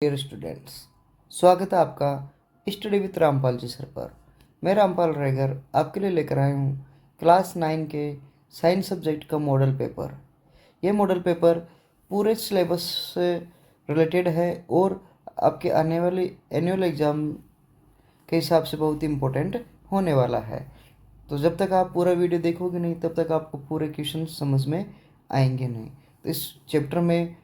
Dear students, स्वागत है आपका study with Rampal ji sir पर। मैं रामपाल रेगर आपके लिए लेकर आया हूँ क्लास 9 के साइंस सब्जेक्ट का मॉडल पेपर। ये मॉडल पेपर पूरे सिलेबस से रिलेटेड है और आपके आने वाली एनुअल एग्ज़ाम के हिसाब से बहुत इम्पोर्टेंट होने वाला है। तो जब तक आप पूरा वीडियो देखोगे नहीं तब तक आपको पूरे क्वेश्चन समझ में आएंगे नहीं। तो इस चैप्टर में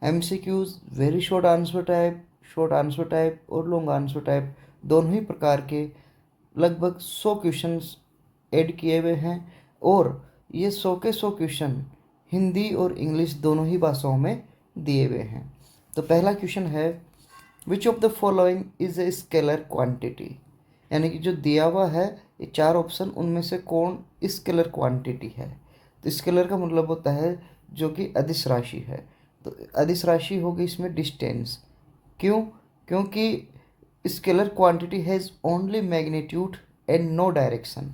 MCQs, very short answer type और लॉन्ग आंसर टाइप दोनों ही प्रकार के लगभग 100 क्वेश्चंस ऐड किए हुए हैं और ये 100 के 100 क्वेश्चन हिंदी और इंग्लिश दोनों ही भाषाओं में दिए हुए हैं। तो पहला क्वेश्चन है, which of the following is a scalar quantity, यानी कि जो दिया हुआ है ये 4 ऑप्शन, उनमें से कौन स्केलर क्वांटिटी है। तो स्केलर का मतलब होता है जो कि अदिश राशि है। तो अदिश राशि होगी इसमें डिस्टेंस। क्यों? क्योंकि scalar quantity has only magnitude and no direction.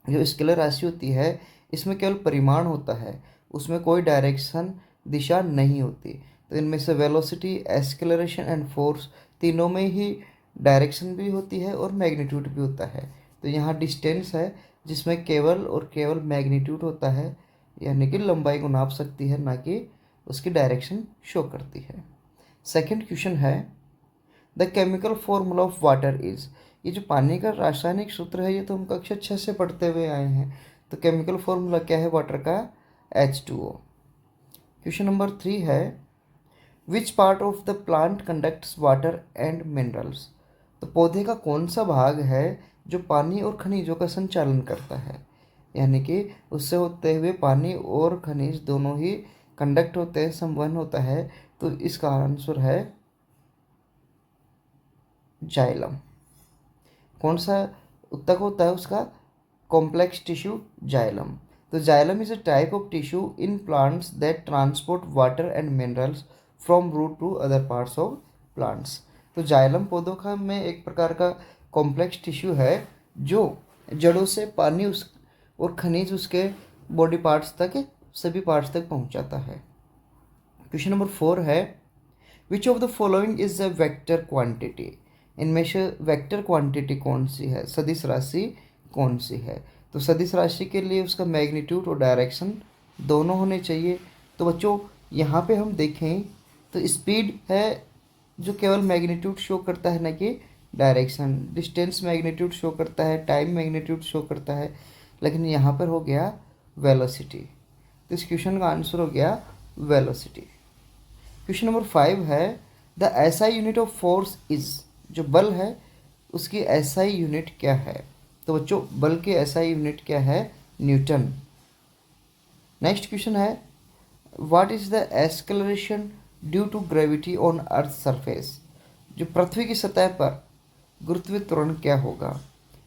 जो स्केलर राशि होती है इसमें केवल परिमाण होता है, उसमें कोई डायरेक्शन दिशा नहीं होती। तो इनमें से वेलोसिटी, एक्सेलरेशन एंड फोर्स तीनों में ही डायरेक्शन भी होती है और मैग्नीट्यूड भी होता है। तो यहाँ डिस्टेंस है जिसमें केवल और केवल मैग्नीट्यूड होता है, यानी कि लंबाई को नाप सकती है, ना कि उसकी डायरेक्शन शो करती है। सेकंड क्वेश्चन है, the chemical formula of water is. ये जो पानी का रासायनिक सूत्र है ये तो हम कक्षा 6 से पढ़ते हुए आए हैं। तो केमिकल फॉर्मूला क्या है वाटर का? H2O। क्वेश्चन नंबर 3 है, which part of the plant conducts water and minerals. तो पौधे का कौन सा भाग है जो पानी और खनिजों का संचालन करता है, यानी कि उससे होते हुए पानी और खनिज दोनों ही कंडक्ट होते हैं, संवहन होता है। तो इसका आंसर है जाइलम। कौन सा उत्तक होता है उसका? Complex tissue xylem. तो xylem is a type of tissue in plants that transport water and minerals from root to other parts of plants. तो जाइलम पौधों का में एक प्रकार का कॉम्प्लेक्स टिश्यू है जो जड़ों से पानी उस और खनिज उसके बॉडी पार्ट्स तक, सभी पार्ट्स तक पहुंचाता है। क्वेश्चन नंबर 4 है, which of the following is a vector quantity. इनमें से वेक्टर क्वांटिटी कौन सी है, सदिश राशि कौन सी है। तो सदिश राशि के लिए उसका मैग्नीट्यूड और डायरेक्शन दोनों होने चाहिए। तो बच्चों यहाँ पे हम देखें तो स्पीड है जो केवल मैग्नीट्यूड शो करता है, ना कि डायरेक्शन। डिस्टेंस मैग्नीट्यूड शो करता है, टाइम मैग्नीट्यूड शो करता है, लेकिन यहाँ पर हो गया वेलोसिटी। तो इस क्वेश्चन का आंसर हो गया वेलोसिटी। क्वेश्चन नंबर 5 है, the SI unit of force is. जो बल है उसकी SI यूनिट क्या है। तो बच्चों बल की SI यूनिट क्या है? न्यूटन। नेक्स्ट क्वेश्चन है, what is the acceleration due to gravity on earth surface. जो पृथ्वी की सतह पर गुरुत्वाकर्षण क्या होगा।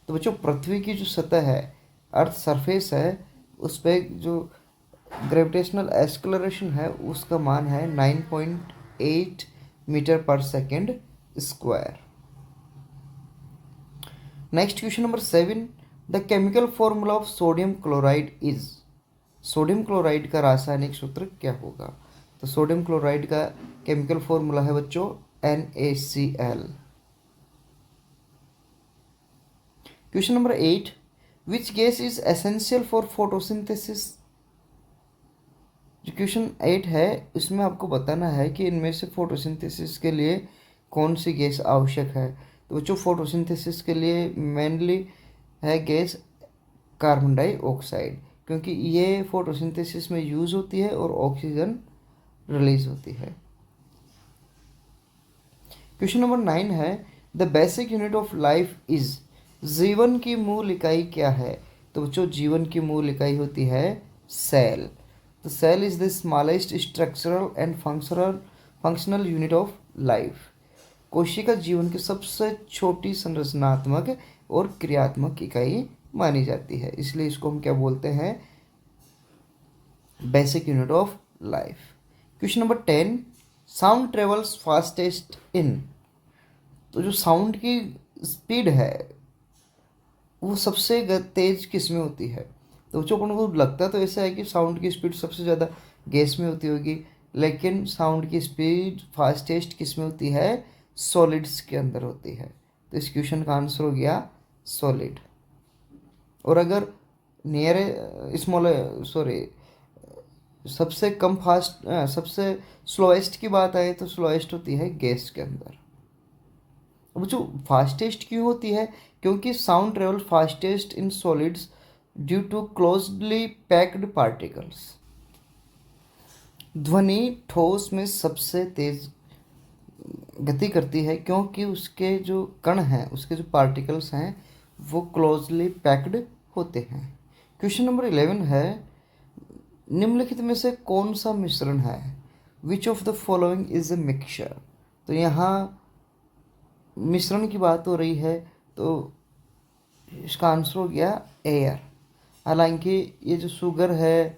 तो बच्चों पृथ्वी की जो सतह है, अर्थ सरफेस है, उस पर जो ग्रेविटेशनल एक्सेलरेशन है उसका मान है 9.8 metre per second square. Next question number 7, the chemical formula of sodium chloride is. Sodium chloride का रासायनिक सूत्र क्या होगा। तो सोडियम क्लोराइड का केमिकल फॉर्मूला है बच्चों NaCl। Question number 8, which gas is essential for photosynthesis. जो क्वेश्चन 8 है उसमें आपको बताना है कि इनमें से फोटोसिंथेसिस के लिए कौन सी गैस आवश्यक है। तो बच्चों फोटोसिंथेसिस के लिए मेनली है गैस कार्बन डाइऑक्साइड, क्योंकि ये फोटोसिंथेसिस में यूज़ होती है और ऑक्सीजन रिलीज होती है। क्वेश्चन नंबर 9 है, the basic unit of life is. जीवन की मूल इकाई क्या है। तो बच्चों जीवन की मूल इकाई होती है सेल। तो cell is the smallest structural and functional unit of life. कोशिका जीवन की सबसे छोटी संरचनात्मक और क्रियात्मक इकाई मानी जाती है, इसलिए इसको हम क्या बोलते हैं? Basic unit of life. Question number 10, sound travels fastest in. तो जो साउंड की स्पीड है वो सबसे तेज किस में होती है। तो बच्चों को लगता है तो ऐसा है कि साउंड की स्पीड सबसे ज़्यादा गैस में होती होगी, लेकिन साउंड की स्पीड फास्टेस्ट किस में होती है? सॉलिड्स के अंदर होती है। तो इस क्वेश्चन का आंसर हो गया सॉलिड। और अगर नियर स्मॉल सॉरी सबसे कम फास्ट सबसे स्लोएस्ट की बात आए तो स्लोएस्ट होती है गैस के अंदर। अब जो फास्टेस्ट क्यों होती है? क्योंकि sound travel fastest in solids due to closely packed particles. ध्वनि ठोस में सबसे तेज गति करती है क्योंकि उसके जो कण हैं, उसके जो पार्टिकल्स हैं, वो क्लोजली पैक्ड होते हैं। क्वेश्चन नंबर 11 है, निम्नलिखित में से कौन सा मिश्रण है? Which of the following is a mixture? तो यहाँ मिश्रण की बात हो रही है, तो इसका आंसर हो गया एयर। हालांकि ये जो शुगर है,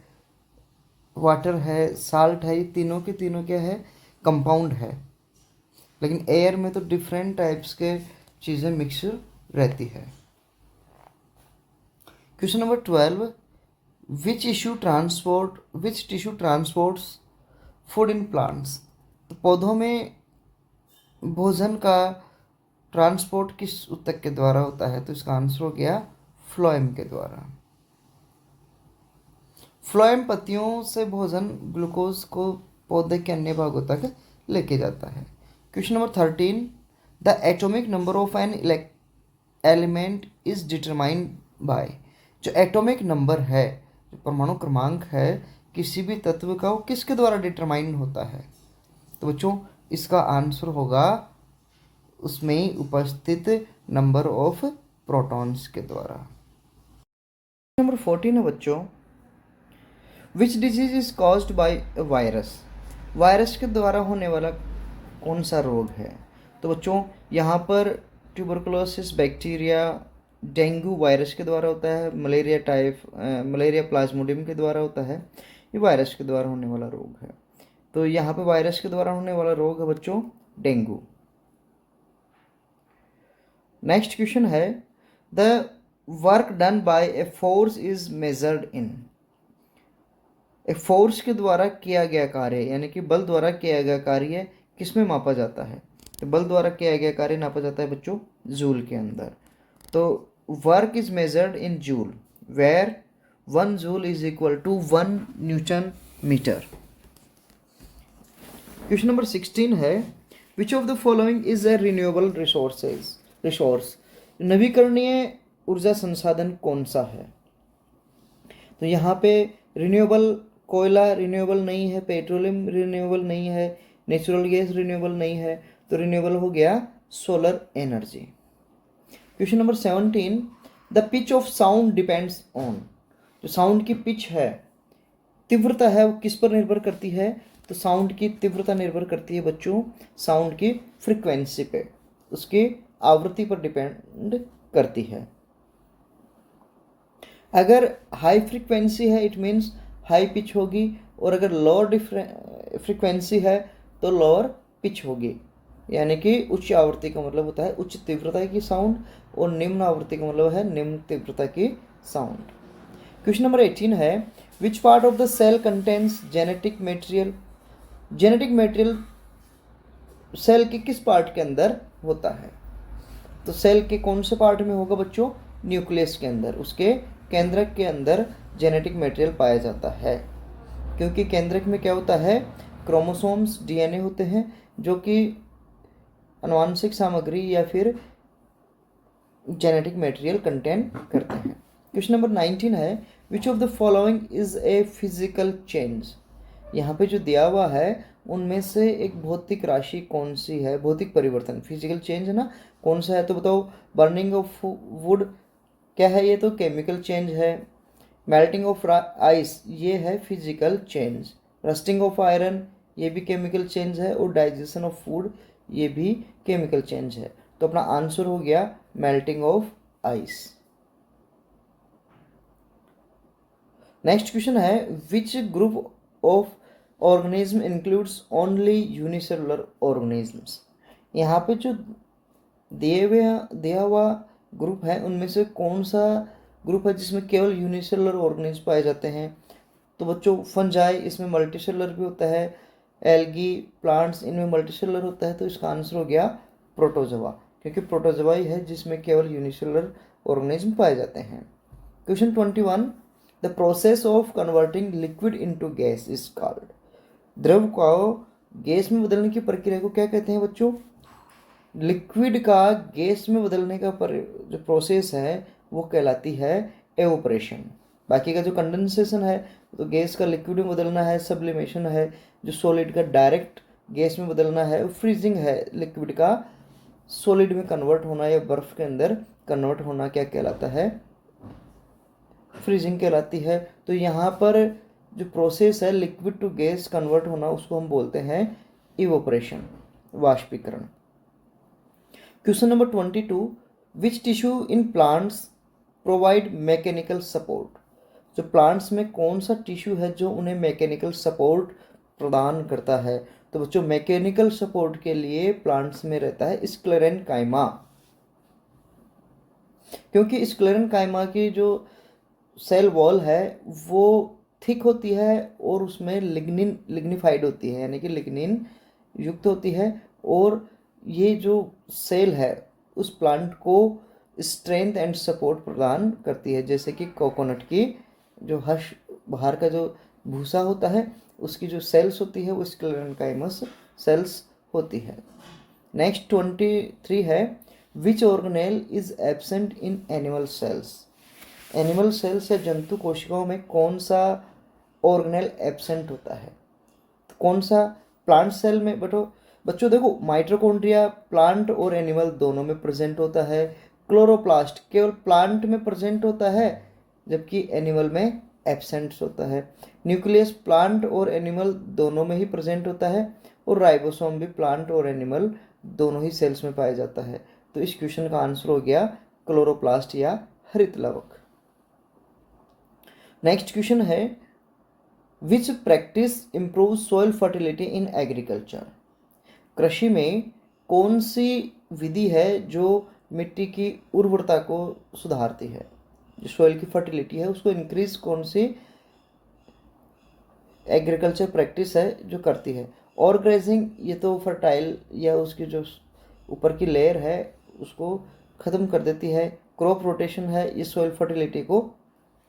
वाटर है, साल्ट है, ये तीनों के तीनों क्या है? कंपाउंड है। लेकिन एयर में तो डिफरेंट टाइप्स के चीज़ें मिक्स रहती है। Question number 12, which tissue transports food in plants? तो पौधों में भोजन का ट्रांसपोर्ट किस ऊतक के द्वारा होता है? तो इसका आंसर हो गया फ्लोएम के द्वारा। फ्लोएम पत्तियों से भोजन ग्लूकोज को पौधे के अन्य भागों तक लेके जाता है। Question number 13, the atomic number of N element is determined by? जो एटॉमिक नंबर है, जो परमाणु क्रमांक है किसी भी तत्व का, वो किसके द्वारा डिटरमाइन होता है? तो बच्चों इसका आंसर होगा उसमें उपस्थित नंबर ऑफ प्रोटॉन्स के द्वारा। नंबर 14 है बच्चों, which disease is caused by virus? Virus के द्वारा होने वाला कौन सा रोग है? तो बच्चों यहाँ पर ट्यूबरकुलोसिस बैक्टीरिया, डेंगू वायरस के द्वारा होता है, मलेरिया प्लाज्मोडियम के द्वारा होता है। ये वायरस के द्वारा होने वाला रोग है। तो यहाँ पे वायरस के द्वारा होने वाला रोग है बच्चों डेंगू। नेक्स्ट क्वेश्चन है, the work done by a force is measured इन? एक फोर्स के द्वारा किया गया कार्य, यानी कि बल द्वारा किया गया कार्य किसमें मापा जाता है? तो बल द्वारा किया गया कार्य नापा जाता है बच्चों जूल के अंदर। तो work is measured in joule, where 1 joule is equal to 1 newton metre. Question number 16 है, which of the following is a renewable resource? नवीकरणीय ऊर्जा संसाधन कौन सा है? तो यहाँ पे रिन्यूएबल, कोयला रिन्यूएबल नहीं है, पेट्रोलियम रिन्यूएबल नहीं है, नेचुरल गैस रिन्यूएबल नहीं है, तो रिन्यूएबल हो गया solar energy. Question number 17, the pitch of sound depends on? जो साउंड की पिच है, तीव्रता है, वो किस पर निर्भर करती है? तो साउंड की तीव्रता निर्भर करती है बच्चों साउंड की फ्रीक्वेंसी पे, उसकी आवृत्ति पर डिपेंड करती है। अगर हाई फ्रीक्वेंसी है इट मीन्स हाई पिच होगी, और अगर लोअर फ्रीक्वेंसी है तो लोअर पिच होगी। यानी कि उच्च आवृत्ति का मतलब होता है उच्च तीव्रता की साउंड, और निम्न आवृत्ति का मतलब है निम्न तीव्रता की साउंड। क्वेश्चन नंबर 18 है, which part of the cell contains genetic material? Genetic material cell के किस पार्ट के अंदर होता है? तो सेल के कौन से पार्ट में होगा बच्चों? न्यूक्लियस के अंदर, उसके केंद्रक के अंदर जेनेटिक मटेरियल पाया जाता है। क्योंकि केंद्रक में क्या होता है? क्रोमोसोम्स, डीएनए होते हैं जो कि आनुवंशिक सामग्री या फिर जेनेटिक मटेरियल कंटेन करते हैं। क्वेश्चन नंबर 19 है, which of the following is a physical change? यहाँ पे जो दिया हुआ है उनमें से एक भौतिक राशि कौन सी है? भौतिक परिवर्तन, फिजिकल चेंज है ना, कौन सा है? तो बताओ। बर्निंग ऑफ वुड क्या है? ये तो केमिकल चेंज है। मेल्टिंग ऑफ आइस ये है physical change. Rusting of iron ये भी केमिकल चेंज है, और डाइजेशन ऑफ फूड ये भी केमिकल चेंज है। तो अपना आंसर हो गया melting of ice. Next question है, which group of organism includes only unicellular organisms? यहाँ पे जो दिया हुआ ग्रुप है उनमें से कौन सा ग्रुप है जिसमें केवल यूनिसेलुलर ऑर्गेनिज्म पाए जाते हैं? तो बच्चों फंजाई, इसमें मल्टीसेलुलर भी होता है, एल्गी, प्लांट्स, इनमें मल्टीसेलुलर होता है, तो इसका आंसर हो गया प्रोटोजोआ, क्योंकि प्रोटोजोआ ही है जिसमें केवल यूनिसेलुलर ऑर्गेनिज्म पाए जाते हैं। Question 21, the process of converting liquid into gas is called. द्रव को गैस में बदलने की प्रक्रिया को क्या कहते हैं बच्चों? लिक्विड का गैस में बदलने का जो प्रोसेस है वो कहलाती है एवोपरेशन। बाकी का जो कंडेंसेशन है तो गैस का लिक्विड में बदलना है, सब्लिमेशन है, जो सॉलिड का डायरेक्ट गैस में बदलना है, फ्रीजिंग है, लिक्विड का सॉलिड में कन्वर्ट होना या बर्फ के अंदर कन्वर्ट होना क्या कहलाता है? फ्रीजिंग कहलाती है। तो यहाँ पर जो प्रोसेस है लिक्विड टू गैस कन्वर्ट होना उसको हम बोलते हैं इवोपरेशन, वाष्पीकरण। Question number 22, which tissue in plants provide mechanical support. जो प्लांट्स में कौन सा टिश्यू है जो उन्हें मैकेनिकल सपोर्ट प्रदान करता है? तो बच्चों मैकेनिकल सपोर्ट के लिए प्लांट्स में रहता है स्क्लेरेनकाइमा, क्योंकि स्क्लेरेनकाइमा की जो सेल वॉल है वो थिक होती है और उसमें लिग्निफाइड होती है, यानी कि लिग्निन युक्त होती है, और ये जो सेल है उस प्लांट को स्ट्रेंथ एंड सपोर्ट प्रदान करती है। जैसे कि कोकोनट की जो हर्ष बाहर का जो भूसा होता है उसकी जो सेल्स होती है वो स्क्लेरेनकाइमस सेल्स होती है। नेक्स्ट 23 है, विच organelle is absent in animal cells. Animal cells या जंतु कोशिकाओं में कौन सा ऑर्गेनेल एब्सेंट होता है? तो कौन सा? प्लांट सेल में बच्चों देखो माइटोकॉन्ड्रिया प्लांट और एनिमल दोनों में प्रेजेंट होता है। क्लोरोप्लास्ट केवल प्लांट में प्रेजेंट होता है जबकि एनिमल में एब्सेंट होता है। न्यूक्लियस प्लांट और एनिमल दोनों में ही प्रेजेंट होता है, और राइबोसोम भी प्लांट और एनिमल दोनों ही सेल्स में पाया जाता है। तो इस क्वेश्चन का आंसर हो गया क्लोरोप्लास्ट या हरित लवक। नेक्स्ट क्वेश्चन है, which practice improve soil fertility in agriculture. कृषि में कौन सी विधि है जो मिट्टी की उर्वरता को सुधारती है? जो सॉइल की फर्टिलिटी है उसको इंक्रीज कौन सी एग्रीकल्चर प्रैक्टिस है जो करती है? ऑर्गेनाइजिंग, ये तो फर्टाइल या उसकी जो ऊपर की लेयर है उसको ख़त्म कर देती है। क्रॉप रोटेशन है, ये सॉइल फर्टिलिटी को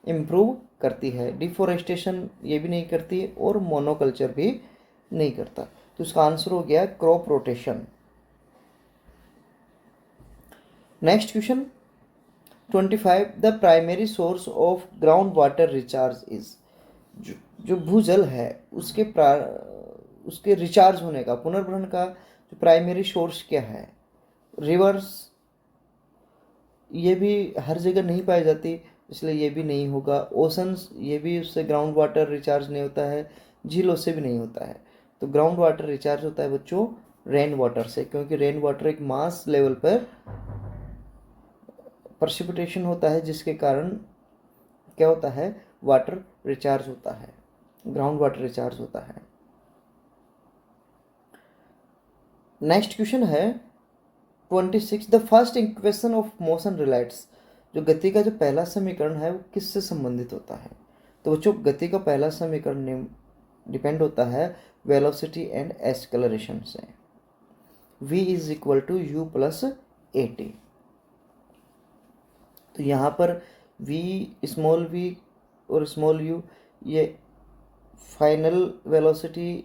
इम्प्रूव करती है। डिफोरेस्टेशन ये भी नहीं करती, और मोनोकल्चर भी नहीं करता। तो इसका आंसर हो गया crop rotation. Next question 25, the primary source of ground water recharge is. जो भूजल है उसके रिचार्ज होने का, पुनर्भरण का जो प्राइमरी सोर्स क्या है? रिवर्स, ये भी हर जगह नहीं पाई जाती इसलिए ये भी नहीं होगा। ओशंस, ये भी उससे ग्राउंड वाटर रिचार्ज नहीं होता है। झीलों से भी नहीं होता है। तो ग्राउंड वाटर रिचार्ज होता है बच्चों रेन वाटर से, क्योंकि रेन वाटर एक मास लेवल पर प्रेसिपिटेशन होता है जिसके कारण क्या होता है? वाटर रिचार्ज होता है, ग्राउंड वाटर रिचार्ज होता है। नेक्स्ट क्वेश्चन है 26, the first equation of motion relates. जो गति का जो पहला समीकरण है वो किससे संबंधित होता है? तो बच्चों गति का पहला समीकरण डिपेंड होता है वेलोसिटी एंड एक्सेलरेशन से। v is equal to u plus a t. तो यहाँ पर v, स्मॉल v और स्मॉल u ये फाइनल वेलोसिटी,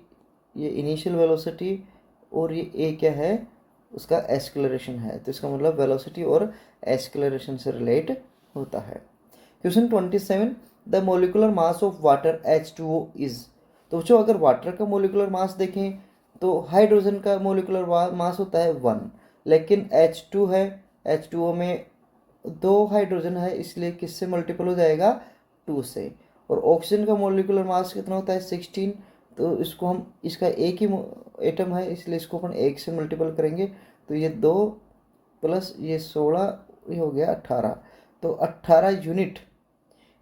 ये इनिशियल वेलोसिटी, और ये a क्या है? उसका एक्सेलरेशन है। तो इसका मतलब वेलोसिटी और एक्सेलरेशन से रिलेट होता है। Question 27, the molecular mass of water H2O is. तो बच्चों अगर वाटर का मोलिकुलर मास देखें तो हाइड्रोजन का मोलिकुलर मास होता है 1, लेकिन H2 है, H2O में 2 हाइड्रोजन है इसलिए किससे मल्टीपल हो जाएगा? 2 से। और ऑक्सीजन का मोलिकुलर मास कितना होता है? 16। तो इसको हम, इसका एक ही एटम है इसलिए इसको अपन 1 से मल्टीपल करेंगे, तो ये 2 प्लस ये 16, ये हो गया 18। तो 18 यूनिट,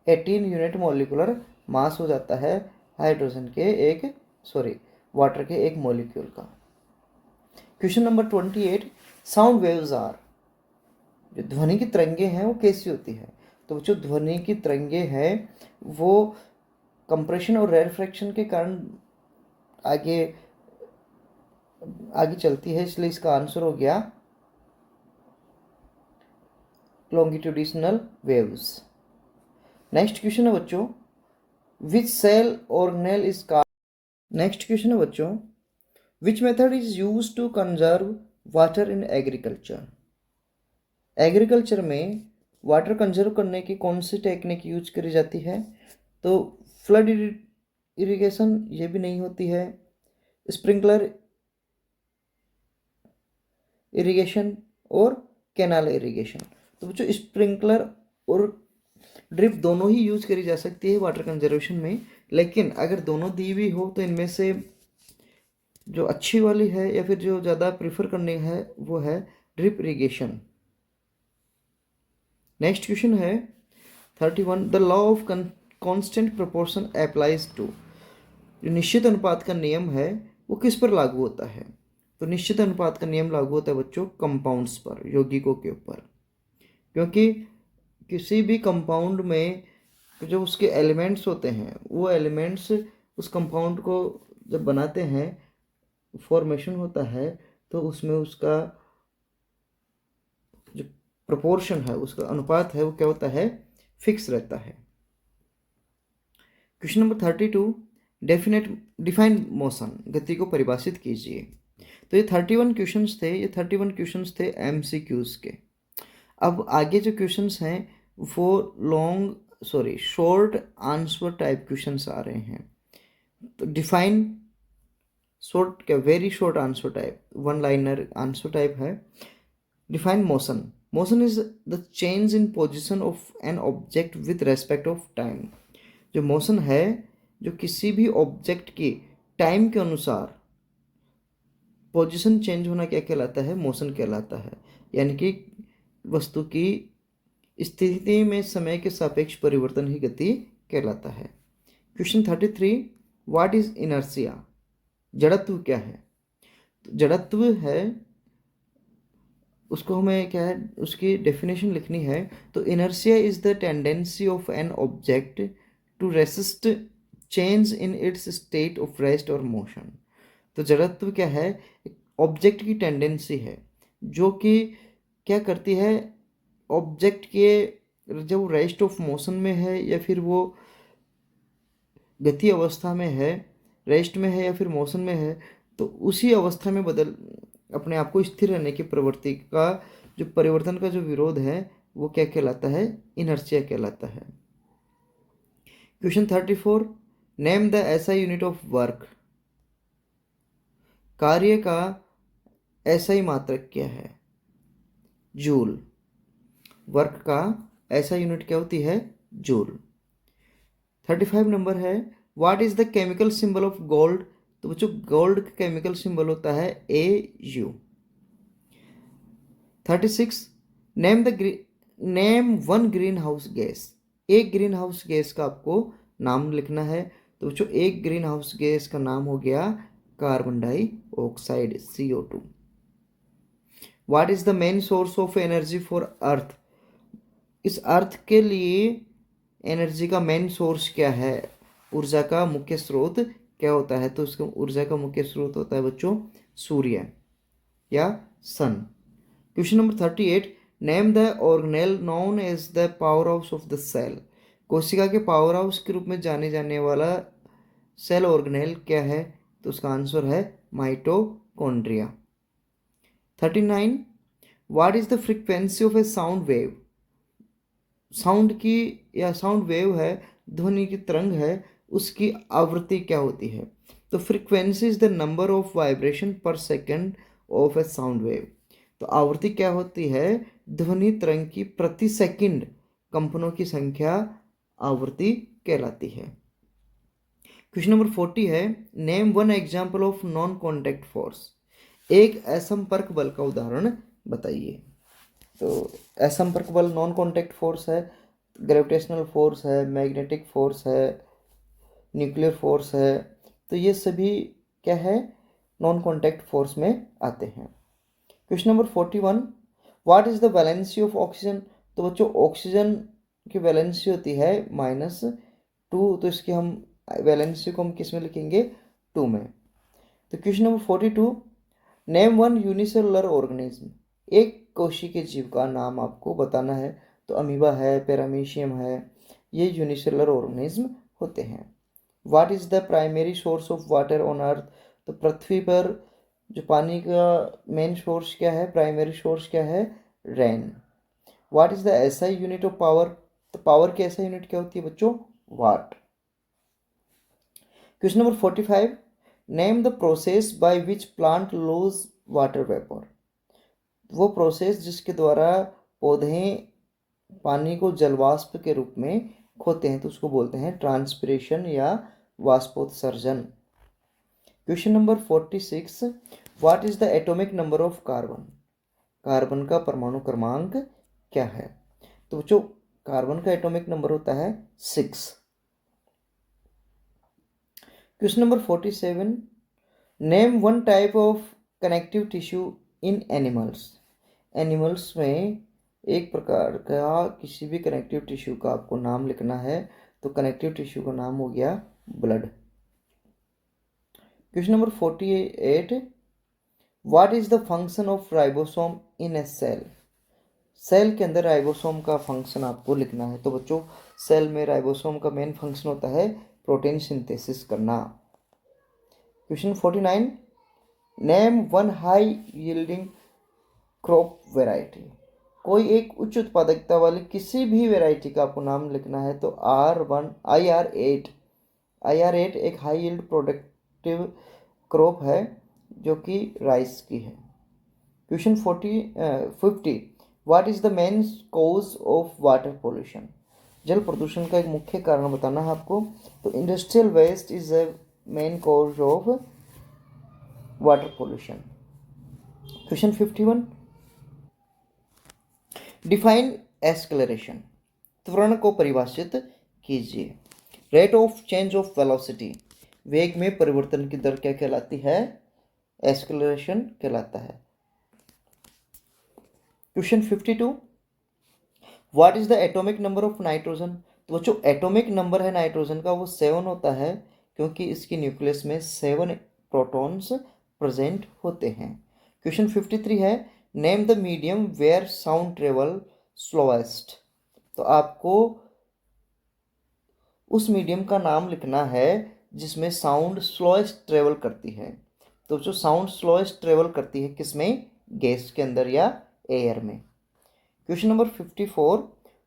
18 यूनिट मोलिकुलर मास हो जाता है हाइड्रोजन के वाटर के एक मॉलिक्यूल का। Question number 28, sound waves are. जो ध्वनि की तरंगे हैं वो कैसी होती है? तो जो ध्वनि की तरंगे हैं वो कंप्रेशन और रेरफेक्शन के कारण आगे आगे चलती है, इसलिए इसका आंसर हो गया लॉन्गिट्यूडिनल वेव्स। नेक्स्ट क्वेश्चन है बच्चों, which cell organelle is called. Next question है बच्चों, which method is use to conserve water in agriculture. Agriculture में वाटर कंजर्व करने की कौन सी टेक्निक यूज करी जाती है? तो फ्लड इरिगेशन ये भी नहीं होती है, स्प्रिंकलर इरिगेशन और कैनाल इरिगेशन। तो बच्चों स्प्रिंकलर और ड्रिप दोनों ही यूज करी जा सकती है वाटर कंजर्वेशन में, लेकिन अगर दोनों दी हुई हो तो इनमें से जो अच्छी वाली है या फिर जो ज़्यादा प्रिफर करनी है वो है ड्रिप इरिगेशन। नेक्स्ट क्वेश्चन है 31, the law of constant proportion applies to. जो निश्चित अनुपात का नियम है वो किस पर लागू होता है? तो निश्चित अनुपात का नियम लागू होता है बच्चों कंपाउंड्स पर, यौगिकों के ऊपर, क्योंकि किसी भी कंपाउंड में जो उसके एलिमेंट्स होते हैं वो एलिमेंट्स उस कंपाउंड को जब बनाते हैं, फॉर्मेशन होता है, तो उसमें उसका जो प्रोपोर्शन है, उसका अनुपात है, वो क्या होता है? फिक्स रहता है। क्वेश्चन नंबर 32, डिफाइन मोशन, गति को परिभाषित कीजिए। तो ये 31 क्वेश्चंस थे, ये 31 क्वेश्चंस थे एमसीक्यूज के। अब आगे जो क्वेश्चंस हैं वो शॉर्ट आंसर टाइप क्वेश्चंस आ रहे हैं। तो डिफाइन शॉर्ट क्या, very short answer type, one liner answer type है। Define motion, motion is the change in position of an object with respect of time. जो मोशन है, जो किसी भी ऑब्जेक्ट की टाइम के अनुसार पोजीशन चेंज होना क्या कहलाता है? मोशन कहलाता है। यानी कि वस्तु की स्थिति में समय के सापेक्ष परिवर्तन ही गति कहलाता है। Question 33, what is inertia. जड़त्व क्या है? तो जड़त्व है, उसको हमें क्या है, उसकी डेफिनेशन लिखनी है। तो inertia is the tendency of an object to resist change in its state of rest और मोशन। तो जड़त्व क्या है? ऑब्जेक्ट की टेंडेंसी है जो कि क्या करती है, ऑब्जेक्ट के जब रेस्ट ऑफ मोशन में है या फिर वो गति अवस्था में है, रेस्ट में है या फिर मोशन में है, तो उसी अवस्था में अपने आप को स्थिर रहने की प्रवृत्ति का जो परिवर्तन का जो विरोध है वो क्या कहलाता है? इनर्शिया कहलाता है। Question 34, name the SI unit of work. कार्य का एसआई मात्रक क्या है? जूल। वर्क का एसआई यूनिट क्या होती है? जूल। 35 नंबर है, what is the chemical symbol of gold. तो बच्चों गोल्ड का केमिकल सिंबल होता है AU। 36, name one green house gas. एक ग्रीन हाउस गैस का आपको नाम लिखना है। तो बच्चों एक ग्रीन हाउस गैस का नाम हो गया carbon dioxide, CO2। What is the main source of energy for earth. इस अर्थ के लिए एनर्जी का मेन सोर्स क्या है? ऊर्जा का मुख्य स्रोत क्या होता है? तो उसका ऊर्जा का मुख्य स्रोत होता है बच्चों सूर्य या sun. Question number 38, name the organelle known as the power house of the cell. कोशिका के पावर हाउस के रूप में जाने जाने वाला सेल ऑर्गेनेल क्या है? तो उसका आंसर है mitochondria. 39, what is the frequency of a sound wave. Sound की या साउंड वेव है, ध्वनि की तरंग है, उसकी आवृत्ति क्या होती है? तो frequency is the number of vibration per second of a sound wave. तो आवृत्ति क्या होती है? ध्वनि तरंग की प्रति सेकंड कंपनों की संख्या आवृत्ति कहलाती है। क्वेश्चन नंबर 40 है, name one example of non contact force. एक असंपर्क बल का उदाहरण बताइए। तो असंपर्क बल नॉन कॉन्टैक्ट फोर्स है, ग्रेविटेशनल फोर्स है, मैग्नेटिक फोर्स है, न्यूक्लियर फोर्स है। तो ये सभी क्या है? नॉन कॉन्टैक्ट फोर्स में आते हैं। Question number 41, what is the valency of oxygen. तो बच्चों ऑक्सीजन की वैलेंसी होती है -2। तो इसकी हम वैलेंसी को हम किस में लिखेंगे? 2 में। तो question number 42, name one unicellular organism. एक कोशिकीय जीव का नाम आपको बताना है, तो अमीबा है, पैरामीशियम है, ये यूनिसेलुलर ऑर्गेनिज्म होते हैं। What is the primary source of water on earth? तो पृथ्वी पर जो पानी का मेन सोर्स क्या है, प्राइमरी सोर्स क्या है? Rain. What is the SI unit of power? तो पावर की एसआई यूनिट क्या होती है बच्चों? Watt. Question number 45, name the process by which plant lose water vapour. वो प्रोसेस जिसके द्वारा पौधे पानी को जलवाष्प के रूप में खोते हैं, तो उसको बोलते हैं ट्रांसपिरेशन या वाष्पोत्सर्जन। Question number 46, what is the atomic number of carbon? Carbon का परमाणु क्रमांक क्या है? तो बच्चों कार्बन का एटॉमिक नंबर होता है 6। Question number 47, name one type of connective tissue in animals. Animals में एक प्रकार का किसी भी कनेक्टिव टिश्यू का आपको नाम लिखना है, तो कनेक्टिव टिश्यू का नाम हो गया blood. Question number 48, what is the function of ribosome in a cell? Cell के अंदर राइबोसोम का फंक्शन आपको लिखना है, तो बच्चों सेल में राइबोसोम का मेन फंक्शन होता है प्रोटीन सिंथेसिस करना। Question 49, name one high yielding crop variety. कोई एक उच्च उत्पादकता वाली किसी भी वेराइटी का आपको नाम लिखना है, तो IR8 एक हाई यील्ड प्रोडक्टिव क्रॉप है जो कि राइस की है। Question 50, what is the main cause of water pollution? जल प्रदूषण का एक मुख्य कारण बताना है आपको, तो industrial waste is the main cause of water pollution. Question 51, define acceleration. त्वरण को परिभाषित कीजिए। Rate of change of velocity, वेग में परिवर्तन की दर क्या कहलाती है? एक्सेलरेशन कहलाता है। Question 52, what is the atomic number of nitrogen? तो जो एटॉमिक नंबर है नाइट्रोजन का वो 7 होता है, क्योंकि इसकी न्यूक्लियस में 7 प्रोटॉन्स प्रेजेंट होते हैं। क्वेश्चन 53 है, name the medium where sound travel slowest. तो आपको उस मीडियम का नाम लिखना है जिसमें साउंड स्लोएस्ट ट्रेवल करती है। तो जो साउंड स्लोएस्ट ट्रेवल करती है किसमें? गैस के अंदर या एयर में। Question number 54,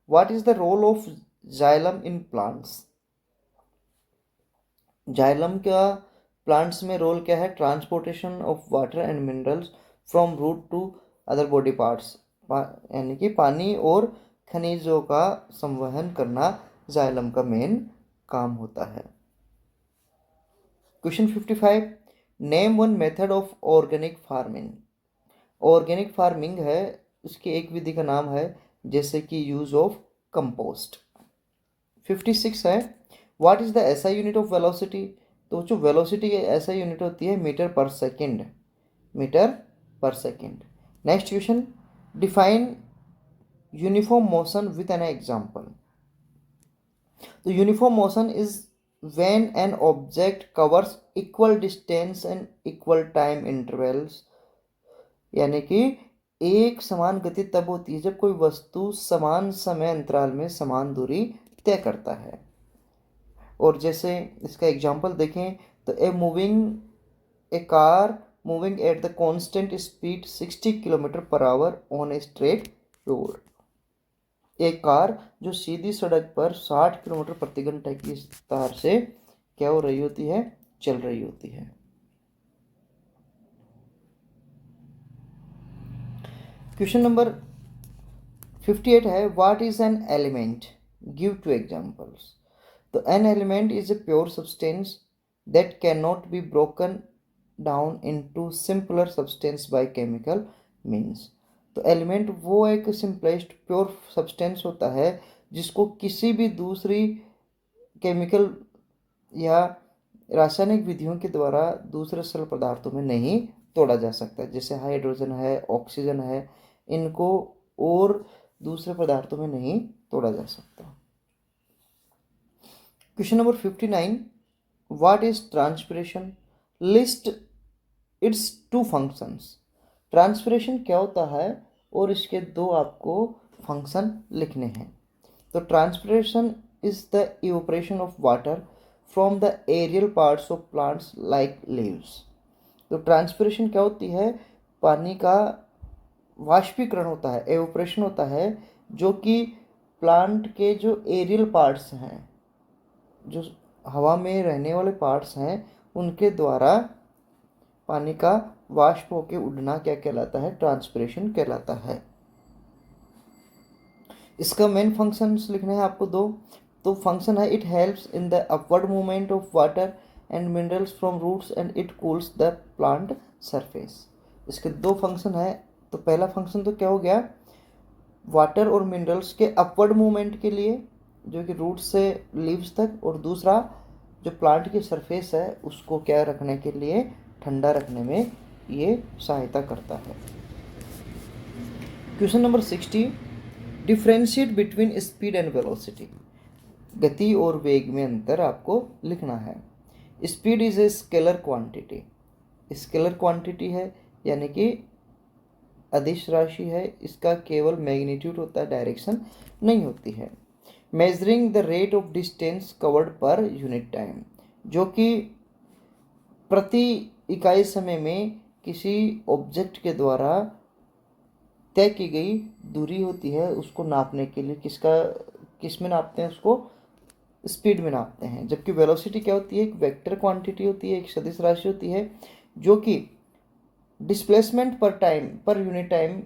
what is the role of xylem in plants? Xylem का प्लांट्स में रोल क्या है? Transportation of water and minerals from root to other body parts, यानी कि पानी और खनिजों का संवहन करना जाइलम का मेन काम होता है। Question 55, name one method of organic farming. Organic farming है उसकी एक विधि का नाम है, जैसे कि यूज ऑफ कंपोस्ट। 56 है, what is the SI unit of velocity? तो जो वेलोसिटी की एसआई यूनिट होती है metre per second, metre per second. Next question, define uniform motion with an example. तो uniform motion is when an object covers equal distance and equal time intervals, यानी कि एक समान गति तब होती है जब कोई वस्तु समान समय अंतराल में समान दूरी तय करता है। और जैसे इसका एग्जांपल देखें तो a car moving at the constant speed 60 kilometre per hour on a straight road. एक कार जो सीधी सड़क पर 60 किलोमीटर प्रति घंटे की रफ्तार से क्या हो रही होती है? चल रही होती है। क्वेश्चन नंबर 58 है, what is an element? Give two examples. तो an element is a pure substance that can not be broken down into simpler substance by chemical means. तो एलिमेंट वो एक सिंपलेस्ट प्योर सब्सटेंस होता है जिसको किसी भी दूसरी केमिकल या रासायनिक विधियों के द्वारा दूसरे सरल पदार्थों में नहीं तोड़ा जा सकता। जैसे हाइड्रोजन है, ऑक्सीजन है, इनको और दूसरे पदार्थों में नहीं तोड़ा जा सकता। Question number 59, what is transpiration? List its two functions. Transpiration क्या होता है और इसके दो आपको फंक्शन लिखने हैं। तो transpiration is the evaporation of water from the aerial parts of plants like leaves. तो ट्रांसपिरेशन क्या होती है, पानी का वाष्पीकरण होता है, एवोपरेशन होता है, जो कि प्लांट के जो एरियल पार्ट्स हैं, जो हवा में रहने वाले पार्ट्स हैं, उनके द्वारा पानी का वाष्प होकर उड़ना क्या कहलाता है, ट्रांसपिरेशन कहलाता है। इसका मेन फंक्शंस लिखने हैं आपको दो। तो फंक्शन है, it helps in the upward movement of water and minerals from roots and it cools the plant surface. इसके दो फंक्शन है। तो पहला फंक्शन तो क्या हो गया, वाटर और मिनरल्स के अपवर्ड मूवमेंट के लिए, जो कि रूट से लीव्स तक, और दूसरा जो प्लांट की सरफेस है उसको क्या रखने के लिए, ठंडा रखने में ये सहायता करता है। Question number 60, differentiate between speed and velocity. गति और वेग में अंतर आपको लिखना है। Speed is a scalar quantity, scalar quantity है यानी कि अदिश राशि है, इसका केवल मैग्नीट्यूड होता है, डायरेक्शन नहीं होती है। Measuring the rate of distance covered per unit time, जो कि प्रति इकाई समय में किसी ऑब्जेक्ट के द्वारा तय की गई दूरी होती है, उसको नापने के लिए किस में नापते हैं, उसको स्पीड में नापते हैं। जबकि वेलोसिटी क्या होती है, एक वेक्टर क्वांटिटी होती है, एक सदिश राशि होती है, जो कि डिस्प्लेसमेंट पर यूनिट टाइम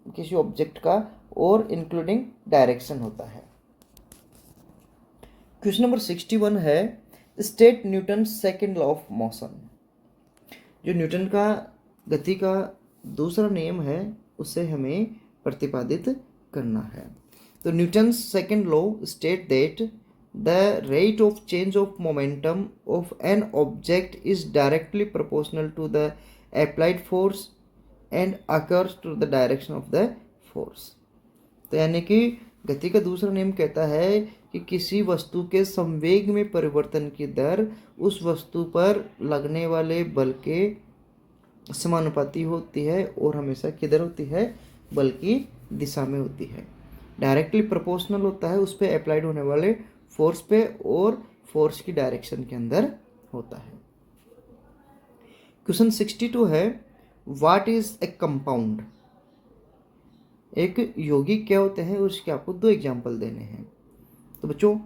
किसी ऑब्जेक्ट का और इंक्लूडिंग डायरेक्शन होता है। क्वेश्चन नंबर 61 है, state Newton second law of motion. जो न्यूटन का गति का दूसरा नियम है उसे हमें प्रतिपादित करना है। तो Newton second law state that the rate of change of momentum of an object is directly proportional to the applied force and occurs to the direction of the force. तो यानी कि गति का दूसरा नियम कहता है कि किसी वस्तु के संवेग में परिवर्तन की दर उस वस्तु पर लगने वाले बल के समानुपाती होती है और हमेशा किधर होती है, बल की दिशा में होती है। डायरेक्टली प्रोपोर्शनल होता है उस पर अप्लाइड होने वाले फोर्स पे और फोर्स की डायरेक्शन के अंदर होता है। क्वेश्चन 62 है, व्हाट इज ए कंपाउंड। एक यौगिक क्या होते हैं और उसके आपको दो एग्जाम्पल देने हैं। तो बच्चों,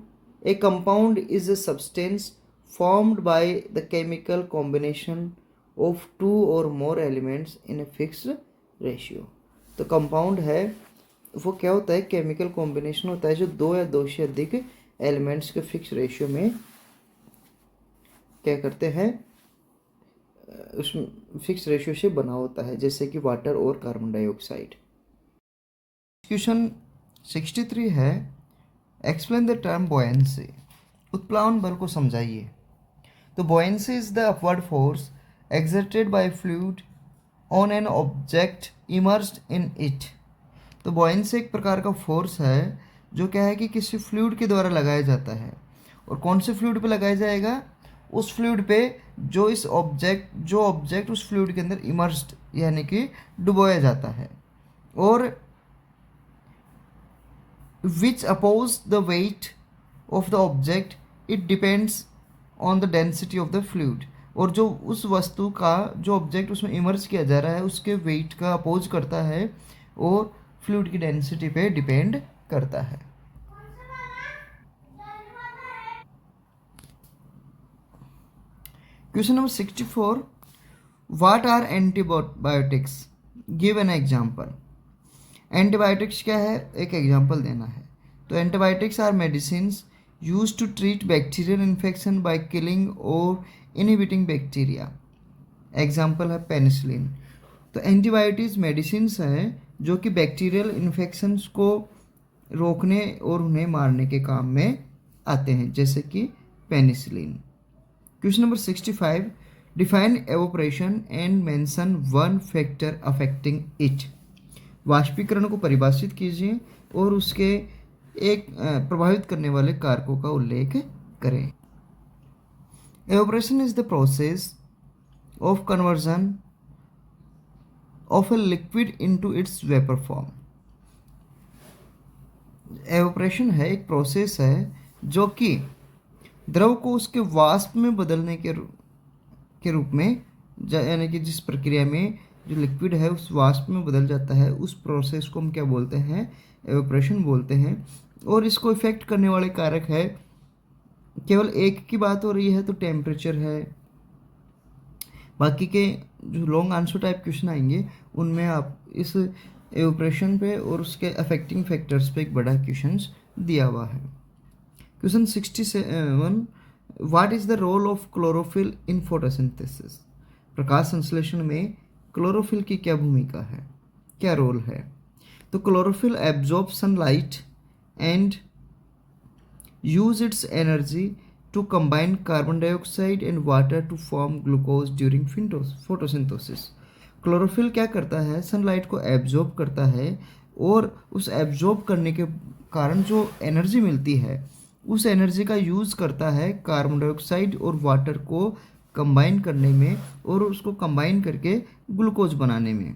a compound is a substance formed by the chemical combination of two और more elements in a fixed ratio. तो कंपाउंड है वो क्या होता है, केमिकल कॉम्बिनेशन होता है जो दो या दो से अधिक एलिमेंट्स के फिक्स रेशियो में क्या करते हैं, उसमें फिक्स रेशियो से बना होता है, जैसे कि वाटर और कार्बन डाइऑक्साइड। क्वेश्चन 63 है, एक्सप्लेन द टर्म बॉयंसी। उत्प्लावन बल को समझाइए। तो buoyancy is the upward force exerted by fluid on an object immersed in it। तो बॉयंसी एक प्रकार का फोर्स है जो क्या है कि किसी फ्लूइड के द्वारा लगाया जाता है। और कौन से फ्लूइड पे लगाया जाएगा, उस फ्लूइड पे जो ऑब्जेक्ट उस फ्लूइड के अंदर इमर्स्ड यानी कि डुबोया जाता है, और which oppose the weight of the object, it depends on the density of the fluid. और जो उस वस्तु का जो ऑब्जेक्ट उसमें इमर्ज किया जा रहा है उसके वेट का अपोज करता है और फ्लूइड की डेंसिटी पे डिपेंड करता है। Question number 64, what are antibiotics, give an example. Antibiotics क्या है, एक एग्जांपल देना है। तो antibiotics are medicines used to treat bacterial infection by killing और इनहिबिटिंग बैक्टीरिया। एग्जाम्पल है पेनिसिलिन। तो एंटीबायोटिक्स मेडिसिन्स हैं जो कि बैक्टीरियल इन्फेक्शंस को रोकने और उन्हें मारने के काम में आते हैं, जैसे कि penicillin. Question number 65, define evaporation and mention one factor affecting it. वाष्पीकरण को परिभाषित कीजिए और उसके एक प्रभावित करने वाले कारकों का उल्लेख करें। Evaporation is the process of conversion of a liquid into its vapour form. Evaporation है एक प्रोसेस है जो कि द्रव को उसके वाष्प में बदलने के रूप में, यानी कि जिस प्रक्रिया में जो लिक्विड है उस वाष्प में बदल जाता है, उस प्रोसेस को हम क्या बोलते हैं, एवोपरेशन बोलते हैं। और इसको इफेक्ट करने वाले कारक है, केवल एक की बात हो रही है तो टेम्परेचर है। बाकी के जो लॉन्ग आंसर टाइप क्वेश्चन आएंगे उनमें आप इस एवोपरेशन पे और उसके अफेक्टिंग फैक्टर्स पे एक बड़ा क्वेश्चन दिया हुआ है। Question 67, what is the role of chlorophyll in photosynthesis. प्रकाश संश्लेषण में क्लोरोफिल की क्या भूमिका है, क्या रोल है। तो chlorophyll absorb sunlight and use its energy to combine carbon dioxide and water to form glucose during photosynthesis। Chlorophyll क्या करता है, सनलाइट को एब्जॉर्ब करता है और उस एब्जॉर्ब करने के कारण जो एनर्जी मिलती है उस एनर्जी का यूज़ करता है कार्बन डाइऑक्साइड और वाटर को कंबाइन करने में और उसको कंबाइन करके ग्लूकोज बनाने में।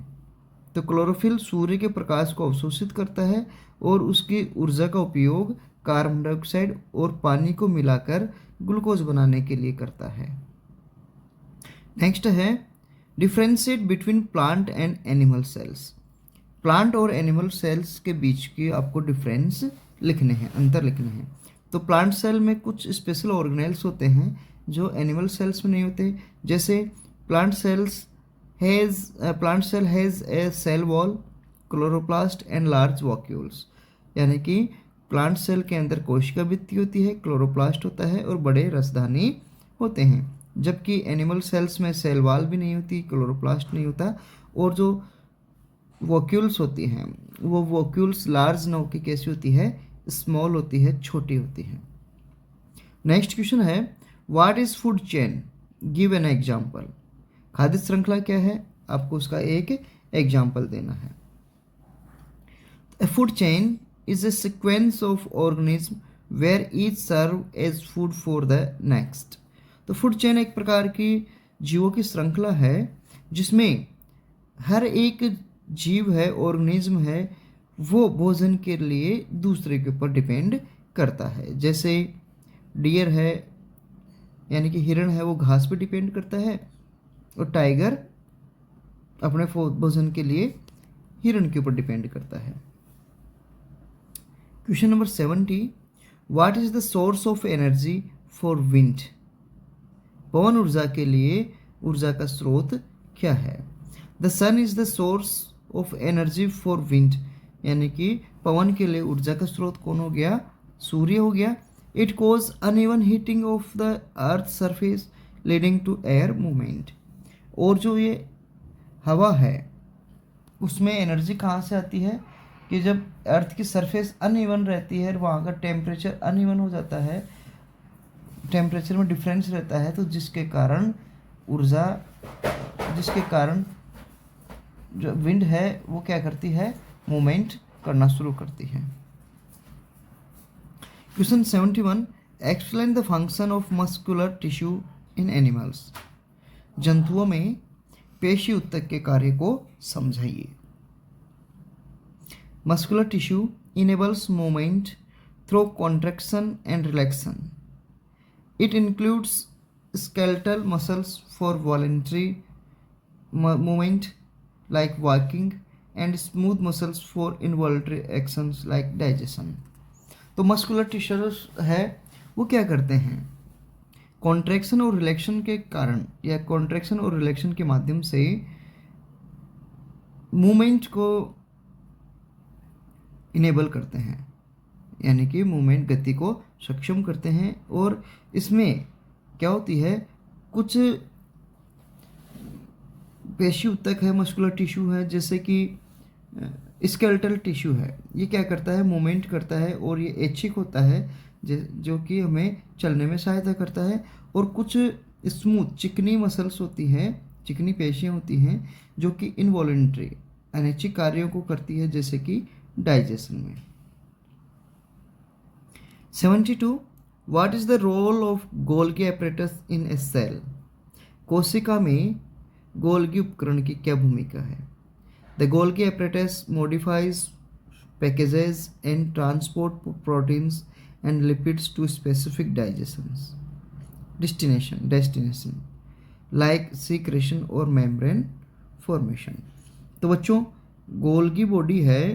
तो क्लोरोफिल सूर्य के प्रकाश को अवशोषित करता है और उसकी ऊर्जा का उपयोग कार्बन डाइऑक्साइड और पानी को मिलाकर ग्लूकोज बनाने के लिए करता है। नेक्स्ट है differentiate between plant and animal cells. Plant और एनिमल सेल्स के बीच की आपको डिफरेंस लिखने हैं, अंतर लिखने हैं। तो प्लांट सेल में कुछ स्पेशल ऑर्गेनेल्स होते हैं जो एनिमल सेल्स में नहीं होते, जैसे plant cell has a cell wall, chloroplast and large vacuoles. यानी कि प्लांट सेल के अंदर कोशिका भित्ति होती है, क्लोरोप्लास्ट होता है और बड़े रसधानी होते हैं, जबकि एनिमल सेल्स में सेल वॉल भी नहीं होती, क्लोरोप्लास्ट नहीं होता और जो वॉक्यूल्स होती हैं वो वॉक्यूल्स लार्ज न होकर कैसी होती है, स्मॉल होती है, छोटी होती है। नेक्स्ट क्वेश्चन है what is food chain, give an example. खाद्य श्रृंखला क्या है, आपको उसका एक एग्जाम्पल देना है। Food chain is a sequence of organism where each serve as food for the next। तो फूड चेन एक प्रकार की जीवों की श्रृंखला है जिसमें हर एक जीव है, ऑर्गेनिज्म है, वो भोजन के लिए दूसरे के ऊपर डिपेंड करता है। जैसे डियर है यानी कि हिरण है, वो घास पे डिपेंड करता है और टाइगर अपने भोजन के लिए हिरण के ऊपर डिपेंड करता है। Question number 70, what is the source of energy for wind. पवन ऊर्जा के लिए ऊर्जा का स्रोत क्या है। The sun is the source of energy for wind, यानी कि पवन के लिए ऊर्जा का स्रोत कौन हो गया, सूर्य हो गया। It cause uneven heating of the earth surface leading to air movement. और जो ये हवा है उसमें एनर्जी कहाँ से आती है कि जब अर्थ की सरफेस अनइवन रहती है, वहाँ का टेम्परेचर अनइवन हो जाता है, टेम्परेचर में डिफरेंस रहता है, तो जिसके कारण जो विंड है वो क्या करती है, मूवमेंट करना शुरू करती है। Question 71, explain the function of muscular tissue in animals. जंतुओं में पेशी ऊतक के कार्य को समझाइए। Muscular tissue enables movement through contraction and relaxation. It includes skeletal muscles for voluntary movement like walking and smooth muscles for involuntary actions like digestion। तो muscular tissues है वो क्या करते हैं, कॉन्ट्रैक्शन और रिलैक्शन के कारण या कॉन्ट्रैक्शन और रिलैक्शन के माध्यम से मूवमेंट को इनेबल करते हैं, यानी कि मूवमेंट गति को सक्षम करते हैं। और इसमें क्या होती है, कुछ पेशी ऊतक है, मस्कुलर टिश्यू है, जैसे कि स्केलेटल टिश्यू है, ये क्या करता है, मूवमेंट करता है और ये ऐच्छिक होता है जो कि हमें चलने में सहायता करता है। और कुछ स्मूथ चिकनी मसल्स होती हैं, चिकनी पेशियाँ होती हैं जो कि इनवॉलंटरी अनैच्छिक कार्यों को करती है, जैसे कि डाइजेशन में। 72, what is the role of Golgi apparatus in a cell. कोशिका में गोल्गी उपकरण की क्या भूमिका है। The Golgi apparatus modifies packages and transport proteins and lipids to specific destination like secretion और membrane formation। तो बच्चों गोल्गी बॉडी है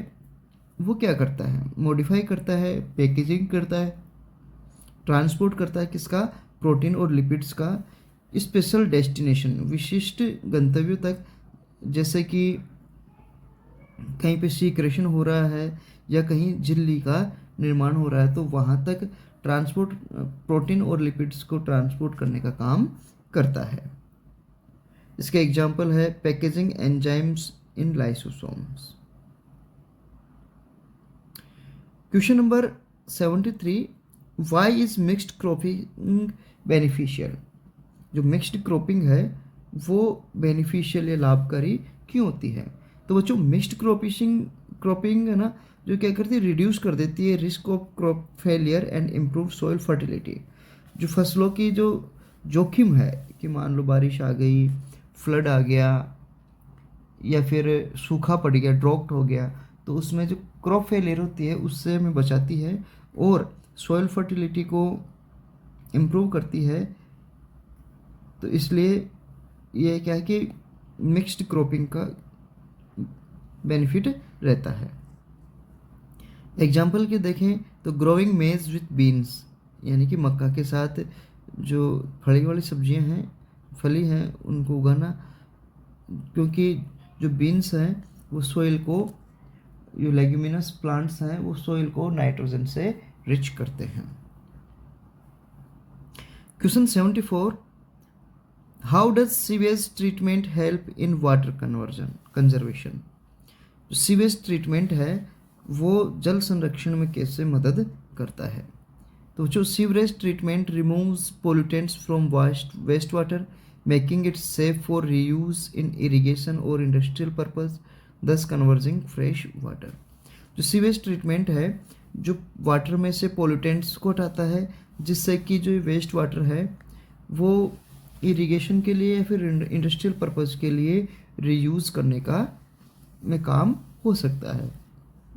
वो क्या करता है, मॉडिफाई करता है, पैकेजिंग करता है, ट्रांसपोर्ट करता है किसका, प्रोटीन और लिपिड्स का स्पेशल डेस्टिनेशन विशिष्ट गंतव्यों तक, जैसे कि कहीं पे सीक्रेशन हो रहा है या कहीं झिल्ली का निर्माण हो रहा है तो वहाँ तक ट्रांसपोर्ट, प्रोटीन और लिपिड्स को ट्रांसपोर्ट करने का काम करता है। इसके एग्जाम्पल है packaging enzymes in lysosomes. Question number 73, why is mixed cropping beneficial. जो मिक्स्ड क्रॉपिंग है वो बेनिफिशियल या लाभकारी क्यों होती है। तो बच्चों मिक्स्ड क्रॉपिंग है ना, जो क्या करती है, रिड्यूस कर देती है risk of crop failure and improve soil fertility. जो फसलों की जो जोखिम है कि मान लो बारिश आ गई, फ्लड आ गया या फिर सूखा पड़ गया, ड्रॉट हो गया, तो उसमें जो क्रॉप फेलियर होती है उससे हमें बचाती है और सॉइल फर्टिलिटी को इम्प्रूव करती है। तो इसलिए ये क्या है कि मिक्स्ड क्रॉपिंग का बेनिफिट रहता है। एग्जाम्पल के देखें तो ग्रोइंग मेज विथ बीन्स, यानी कि मक्का के साथ जो फली वाली सब्जियां हैं, फली हैं, उनको उगाना, क्योंकि जो बीन्स हैं वो सॉइल को, जो लेग्यूमिनस प्लांट्स हैं वो सॉइल को नाइट्रोजन से रिच करते हैं। Question 74, how does sewage treatment help in water conservation. जो सीवेज ट्रीटमेंट है वो जल संरक्षण में कैसे मदद करता है। तो जो sewerage treatment removes pollutants from waste water making it safe for reuse in irrigation और industrial purpose, thus converging fresh water. जो सीवेज ट्रीटमेंट है जो वाटर में से पोल्यूटेंट्स को हटाता है, जिससे कि जो वेस्ट वाटर है वो इरिगेशन के लिए या फिर इंडस्ट्रियल पर्पज़ के लिए रीयूज़ करने का में काम हो सकता है,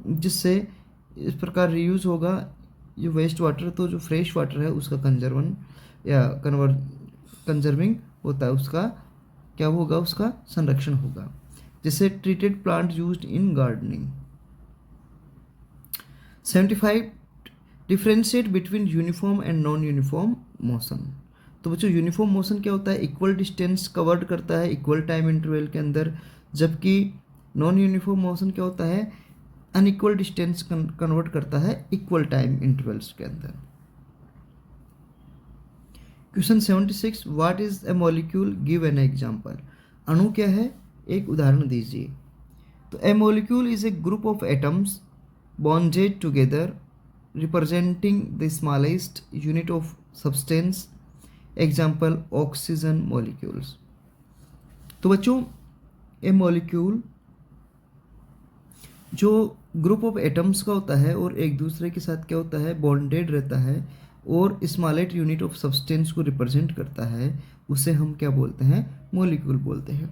जिससे इस प्रकार रीयूज़ होगा जो वेस्ट वाटर, तो जो फ्रेश वाटर है उसका कंजर्वन या कंजर्विंग होता है, उसका क्या होगा, उसका संरक्षण होगा। जैसे treated plant used in gardening. 75, differentiate between uniform and non uniform motion. तो बच्चों यूनिफॉर्म मोशन क्या होता है, इक्वल डिस्टेंस कवर्ड करता है इक्वल टाइम इंटरवल के अंदर, जबकि नॉन यूनिफॉर्म मोशन क्या होता है, अनइक्वल डिस्टेंस कन्वर्ट करता है इक्वल टाइम इंटरवल्स के अंदर। Question 76, what is a molecule, give an example. अणु क्या है, एक उदाहरण दीजिए। तो a molecule is a group of atoms bonded together representing the smallest unit of substance, example oxygen molecules. तो बच्चों ए मॉलिक्यूल जो ग्रुप ऑफ एटम्स का होता है और एक दूसरे के साथ क्या होता है, बॉन्डेड रहता है और स्मॉलेस्ट यूनिट ऑफ सब्सटेंस को रिप्रेजेंट करता है, उसे हम क्या बोलते हैं, मॉलिक्यूल बोलते हैं।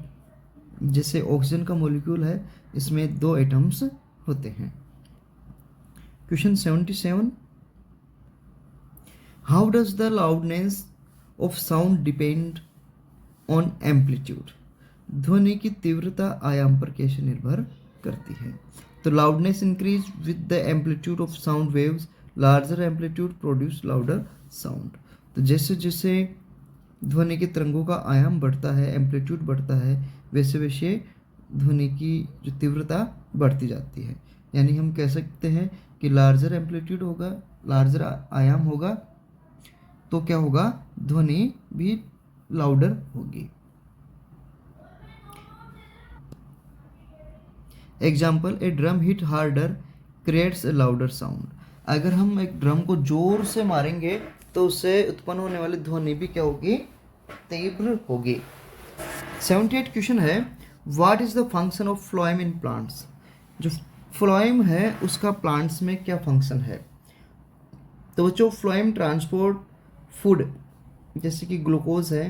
जैसे ऑक्सीजन का मॉलिक्यूल है, इसमें 2 एटम्स होते हैं। Question 77, how does the loudness of sound depend on amplitude. ध्वनि की तीव्रता आयाम पर कैसे निर्भर करती है। तो loudness increase with the amplitude of sound waves, larger amplitude produce louder sound. तो जैसे जैसे ध्वनि के तरंगों का आयाम बढ़ता है, एम्पलीट्यूड बढ़ता है, वैसे वैसे ध्वनि की जो तीव्रता बढ़ती जाती है। यानी हम कह सकते हैं कि लार्जर एम्पलीट्यूड होगा, लार्जर आयाम होगा, तो क्या होगा, ध्वनि भी लाउडर होगी। Example, A drum hit harder creates a louder sound. अगर हम एक ड्रम को जोर से मारेंगे तो उससे उत्पन्न होने वाली ध्वनि भी क्या होगी, तीव्र होगी। 78 क्वेश्चन है, what is the function of phloem in plants. जो फ्लोएम है उसका प्लांट्स में क्या फंक्शन है। तो बच्चों फ्लोएम ट्रांसपोर्ट फूड, जैसे कि ग्लूकोज है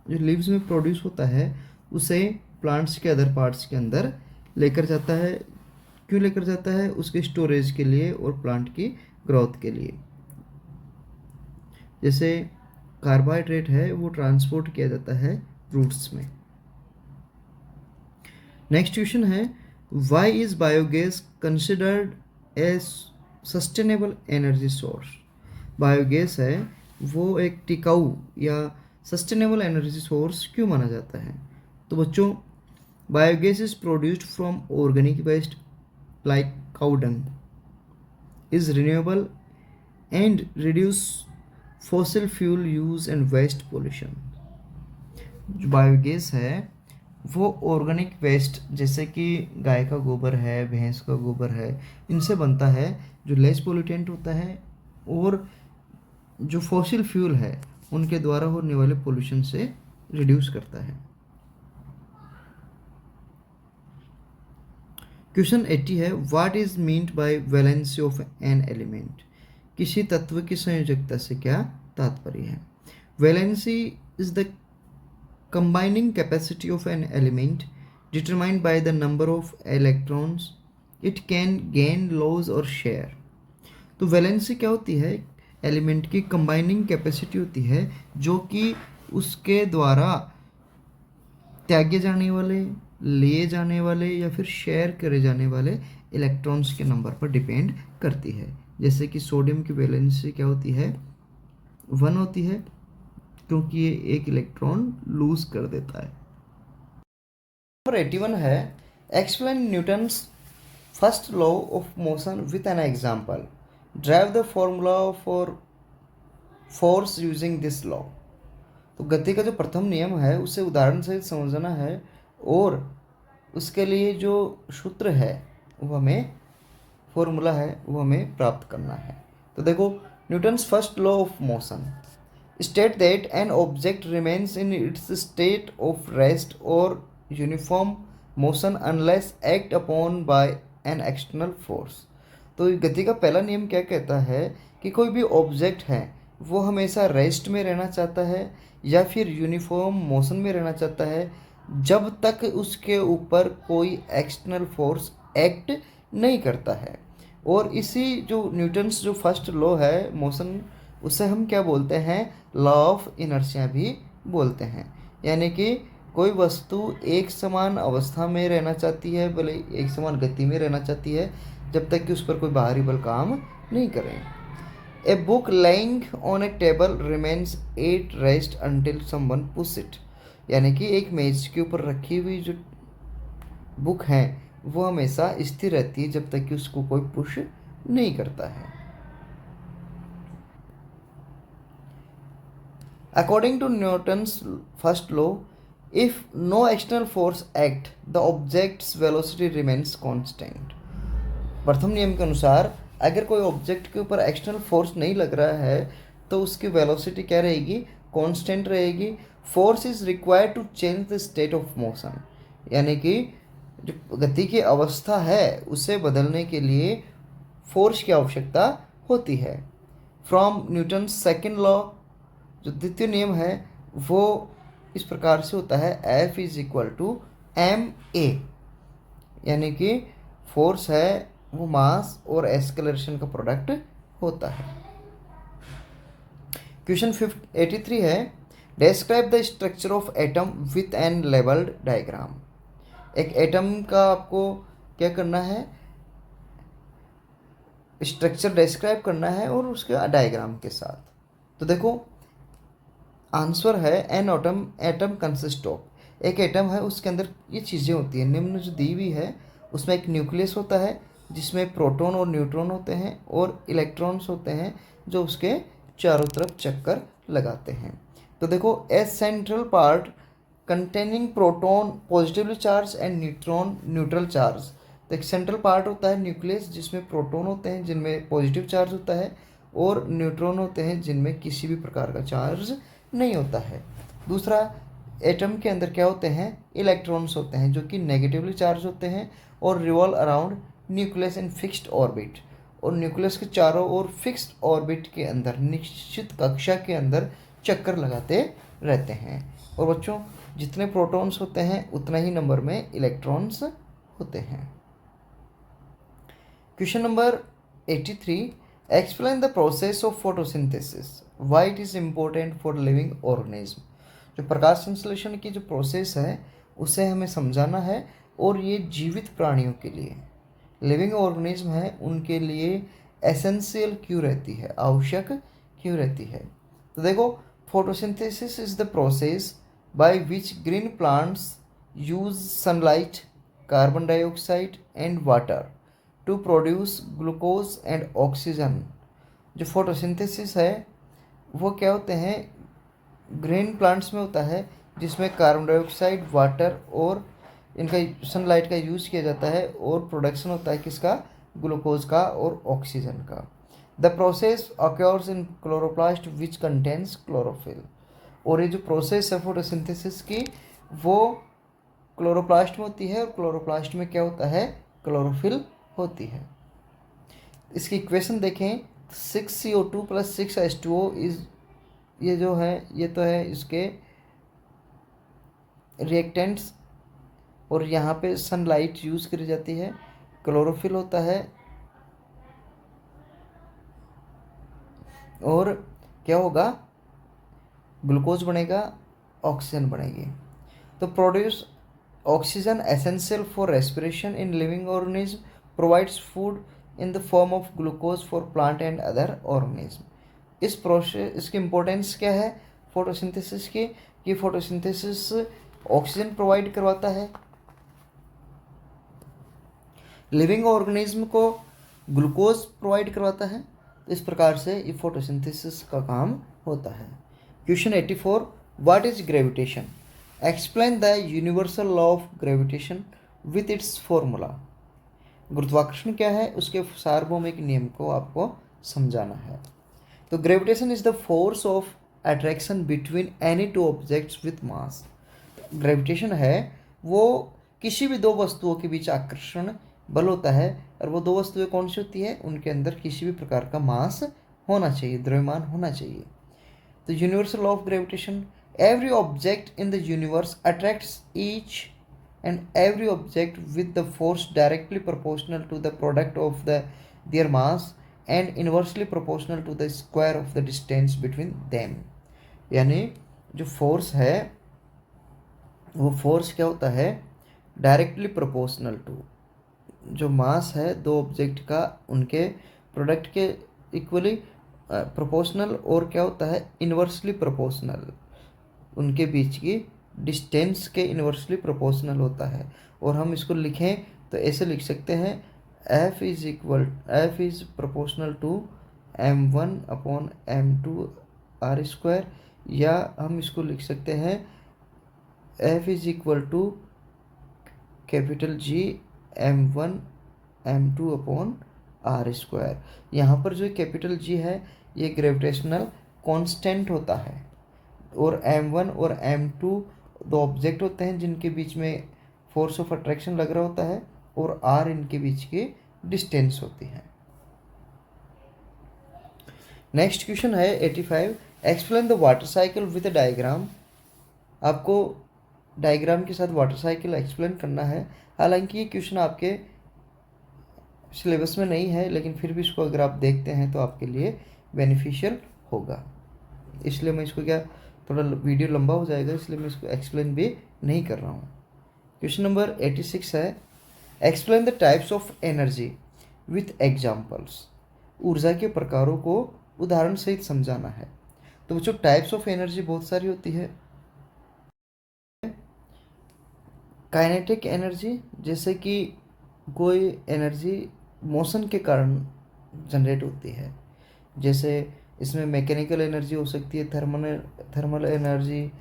जो लीव्स में प्रोड्यूस होता है, उसे प्लांट्स के अदर पार्ट्स के अंदर लेकर जाता है। क्यों लेकर जाता है? उसके स्टोरेज के लिए और प्लांट की ग्रोथ के लिए। जैसे कार्बोहाइड्रेट है वो ट्रांसपोर्ट किया जाता है रूट्स में। नेक्स्ट क्वेश्चन है, why is biogas considered as sustainable energy source? Biogas है वो एक टिकाऊ या सस्टेनेबल एनर्जी सोर्स क्यों माना जाता है? तो बच्चों, biogas is produced from organic waste like cow dung, is renewable and reduce fossil fuel use and waste pollution. जो बायोगैस है वो ऑर्गेनिक वेस्ट जैसे कि गाय का गोबर है, भैंस का गोबर है, इनसे बनता है, जो लेस पोल्यूटेंट होता है और जो फॉसिल फ्यूल है उनके द्वारा होने वाले पोल्यूशन से रिड्यूस करता है। क्वेश्चन 80 है, what is meant by valency of an element? किसी तत्व की संयोजकता से क्या तात्पर्य है? Valency is the combining capacity of an element determined by the number of electrons it can gain, lose or share। तो वैलेंसी क्या होती है? एलिमेंट की कंबाइनिंग कैपेसिटी होती है जो कि उसके द्वारा त्यागे जाने वाले, लिए जाने वाले या फिर शेयर करे जाने वाले इलेक्ट्रॉन्स के नंबर पर डिपेंड करती है। जैसे कि सोडियम की वैलेंसी क्या होती है? 1 होती है, क्योंकि ये एक इलेक्ट्रॉन लूज कर देता है। नंबर 81 है, explain Newton's first law of motion with an example, drive the formula for force using this law. तो गति का जो प्रथम नियम है उसे उदाहरण सहित समझना है और उसके लिए जो सूत्र है वो हमें, फॉर्मूला है वो हमें प्राप्त करना है। तो देखो, Newton's first law of motion state that an object remains in its state of rest or uniform motion unless act upon by an external force। तो गति का पहला नियम क्या कहता है कि कोई भी ऑब्जेक्ट है वो हमेशा रेस्ट में रहना चाहता है या फिर यूनिफॉर्म मोशन में रहना चाहता है जब तक उसके ऊपर कोई एक्सटर्नल फोर्स एक्ट नहीं करता है। और इसी जो न्यूटन्स जो फर्स्ट लॉ है मोशन, उसे हम क्या बोलते हैं? लॉ ऑफ इनर्शिया भी बोलते हैं। यानी कि कोई वस्तु एक समान अवस्था में रहना चाहती है, भले एक समान गति में रहना चाहती है जब तक कि उस पर कोई बाहरी बल काम नहीं करे। A book lying on A table remains at rest until someone push it. यानी कि एक मेज के ऊपर रखी हुई जो बुक है वो हमेशा स्थिर रहती है जब तक कि उसको कोई पुश नहीं करता है। According to Newton's first law, if no external force act, the object's velocity remains constant। प्रथम नियम के अनुसार अगर कोई ऑब्जेक्ट के ऊपर एक्सटर्नल फोर्स नहीं लग रहा है तो उसकी वेलोसिटी क्या रहेगी? कांस्टेंट रहेगी। Force is required to change the state of motion. यानी कि जो गति की अवस्था है उसे बदलने के लिए फोर्स की आवश्यकता होती है। फ्रॉम न्यूटन सेकेंड लॉ, जो द्वितीय नियम है वो इस प्रकार से होता है, F is equal to ma। यानी कि फोर्स है वो मास और एक्सेलरेशन का प्रोडक्ट होता है। क्वेश्चन 83 है, describe the structure of atom with an labelled diagram. एक एटम का आपको क्या करना है? स्ट्रक्चर डिस्क्राइब करना है और उसके डायग्राम के साथ। तो देखो, आंसर है एन एटम कंसिस्ट ऑफ, एक एटम है उसके अंदर ये चीज़ें होती हैं। निम्न जो दी हुई है उसमें एक न्यूक्लियस होता है जिसमें प्रोटॉन और न्यूट्रॉन होते हैं और इलेक्ट्रॉन्स होते हैं जो उसके चारों तरफ चक्कर लगाते हैं। तो देखो, a central part containing proton positively charge and neutron neutral charge. तो एक सेंट्रल पार्ट होता है न्यूक्लियस जिसमें प्रोटॉन होते हैं जिनमें पॉजिटिव चार्ज होता है और न्यूट्रॉन होते हैं जिनमें किसी भी प्रकार का चार्ज नहीं होता है। दूसरा, एटम के अंदर क्या होते हैं? इलेक्ट्रॉन्स होते हैं जो कि नेगेटिवली चार्ज होते हैं और revolve around nucleus in fixed orbit. और न्यूक्लियस के चारों ओर फिक्स्ड ऑर्बिट के अंदर निश्चित कक्षा के अंदर चक्कर लगाते रहते हैं। और बच्चों, जितने प्रोटॉन्स होते हैं उतना ही नंबर में इलेक्ट्रॉन्स होते हैं। Question number 83, explain the process of photosynthesis, why it is important for living organism. जो प्रकाश संश्लेषण की जो प्रोसेस है उसे हमें समझाना है, और ये जीवित प्राणियों के लिए, लिविंग ऑर्गेनिज्म है, उनके लिए एसेंशियल क्यों रहती है, आवश्यक क्यों रहती है। तो देखो, photosynthesis is the process by which green plants use sunlight, carbon dioxide and water to produce glucose and oxygen. जो फोटोसिंथेसिस है वो क्या होते हैं, ग्रीन प्लांट्स में होता है, जिसमें कार्बन डाइऑक्साइड, वाटर और इनका सनलाइट का यूज़ किया जाता है, और प्रोडक्शन होता है किसका, ग्लूकोज का और ऑक्सीजन का। The process occurs in chloroplast which contains chlorophyll. और ये जो प्रोसेस है फोटोसिंथेसिस की, वो क्लोरोप्लास्ट में होती है, और क्लोरोप्लास्ट में क्या होता है, क्लोरोफिल होती है। इसकी इक्वेशन देखें, 6CO2 + 6H2O इज, ये जो है ये तो है इसके रिएक्टेंट्स, और यहाँ पे सनलाइट यूज़ करी जाती है, क्लोरोफिल होता है, और क्या होगा, ग्लूकोज बनेगा, ऑक्सीजन बनेगी। तो produce oxygen essential for respiration in living organism, provides food in the form of glucose for plant and other organism. इस प्रोसेस, इसकी इम्पोर्टेंस क्या है फोटोसिंथेसिस की, कि फोटोसिंथेसिस ऑक्सीजन प्रोवाइड करवाता है, लिविंग ऑर्गेनिज्म को ग्लूकोज प्रोवाइड करवाता है। तो इस प्रकार से ये फोटोसिंथेसिस का काम होता है। Question 84, what is gravitation, explain the universal law of gravitation with its formula. गुरुत्वाकर्षण क्या है, उसके सार्वभौमिक नियम को आपको समझाना है। तो gravitation is the force of attraction between any two objects with mass. Gravitation है वो किसी भी दो वस्तुओं के बीच आकर्षण बल होता है, और वो दो वस्तुएं कौन सी होती है, उनके अंदर किसी भी प्रकार का मास होना चाहिए, द्रव्यमान होना चाहिए। तो universal law of gravitation, every object in the universe attracts each and every object with the force directly proportional to the product of their mass and inversely proportional to the square of the distance between them। यानी जो force है वो force क्या होता है, directly proportional to, जो मास है दो ऑब्जेक्ट का उनके प्रोडक्ट के इक्वली प्रोपोर्शनल, और क्या होता है, इन्वर्सली प्रोपोर्शनल, उनके बीच की डिस्टेंस के इन्वर्सली प्रोपोर्शनल होता है। और हम इसको लिखें तो ऐसे लिख सकते हैं, F is proportional to m1/m2 r², या हम इसको लिख सकते हैं F is equal to G m1m2/r²। यहाँ पर जो कैपिटल G है ये ग्रेविटेशनल कांस्टेंट होता है, और m1 और m2 दो ऑब्जेक्ट होते हैं जिनके बीच में फोर्स ऑफ अट्रैक्शन लग रहा होता है, और r इनके बीच की डिस्टेंस होती है। नेक्स्ट क्वेश्चन है 85, explain the water cycle with diagram. आपको डायग्राम के साथ वाटर साइकिल एक्सप्लेन करना है। हालांकि ये क्वेश्चन आपके सिलेबस में नहीं है, लेकिन फिर भी इसको अगर आप देखते हैं तो आपके लिए बेनिफिशियल होगा, इसलिए मैं इसको क्या, थोड़ा वीडियो लंबा हो जाएगा, इसलिए मैं इसको एक्सप्लेन भी नहीं कर रहा हूँ। क्वेश्चन नंबर 86 है, explain the types of energy with examples. ऊर्जा के प्रकारों को उदाहरण सहित समझाना है। तो बच्चों, टाइप्स ऑफ एनर्जी बहुत सारी होती है। काइनेटिक एनर्जी, जैसे कि कोई एनर्जी मोशन के कारण जनरेट होती है, जैसे इसमें मैकेनिकल एनर्जी हो सकती है, thermal energy,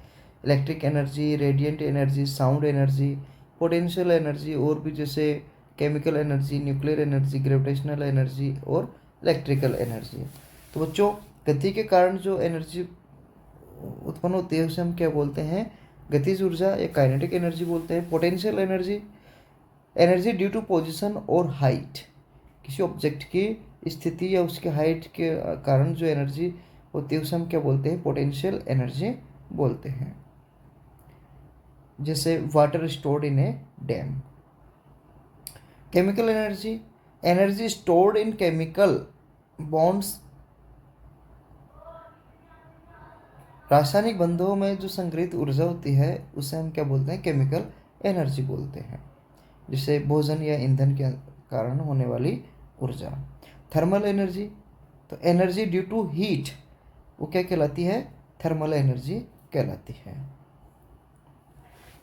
electric energy, radiant energy, sound energy, potential energy, और भी जैसे chemical energy, nuclear energy, gravitational energy और इलेक्ट्रिकल एनर्जी। तो बच्चों, गति के कारण जो एनर्जी उत्पन्न होती है उसे हम क्या बोलते हैं, गतिज ऊर्जा या काइनेटिक एनर्जी बोलते हैं। Potential energy, energy due to position और हाइट, किसी ऑब्जेक्ट की स्थिति या उसके हाइट के कारण जो एनर्जी होती है उसे हम क्या बोलते हैं, पोटेंशियल एनर्जी बोलते हैं। जैसे water stored in A dam. Chemical energy, energy stored in chemical bonds, रासायनिक बंधों में जो संग्रहित ऊर्जा होती है उसे हम क्या बोलते हैं, केमिकल एनर्जी बोलते हैं, जिसे भोजन या ईंधन के कारण होने वाली ऊर्जा। थर्मल एनर्जी, तो एनर्जी ड्यू टू हीट, वो क्या कहलाती है, थर्मल एनर्जी कहलाती है।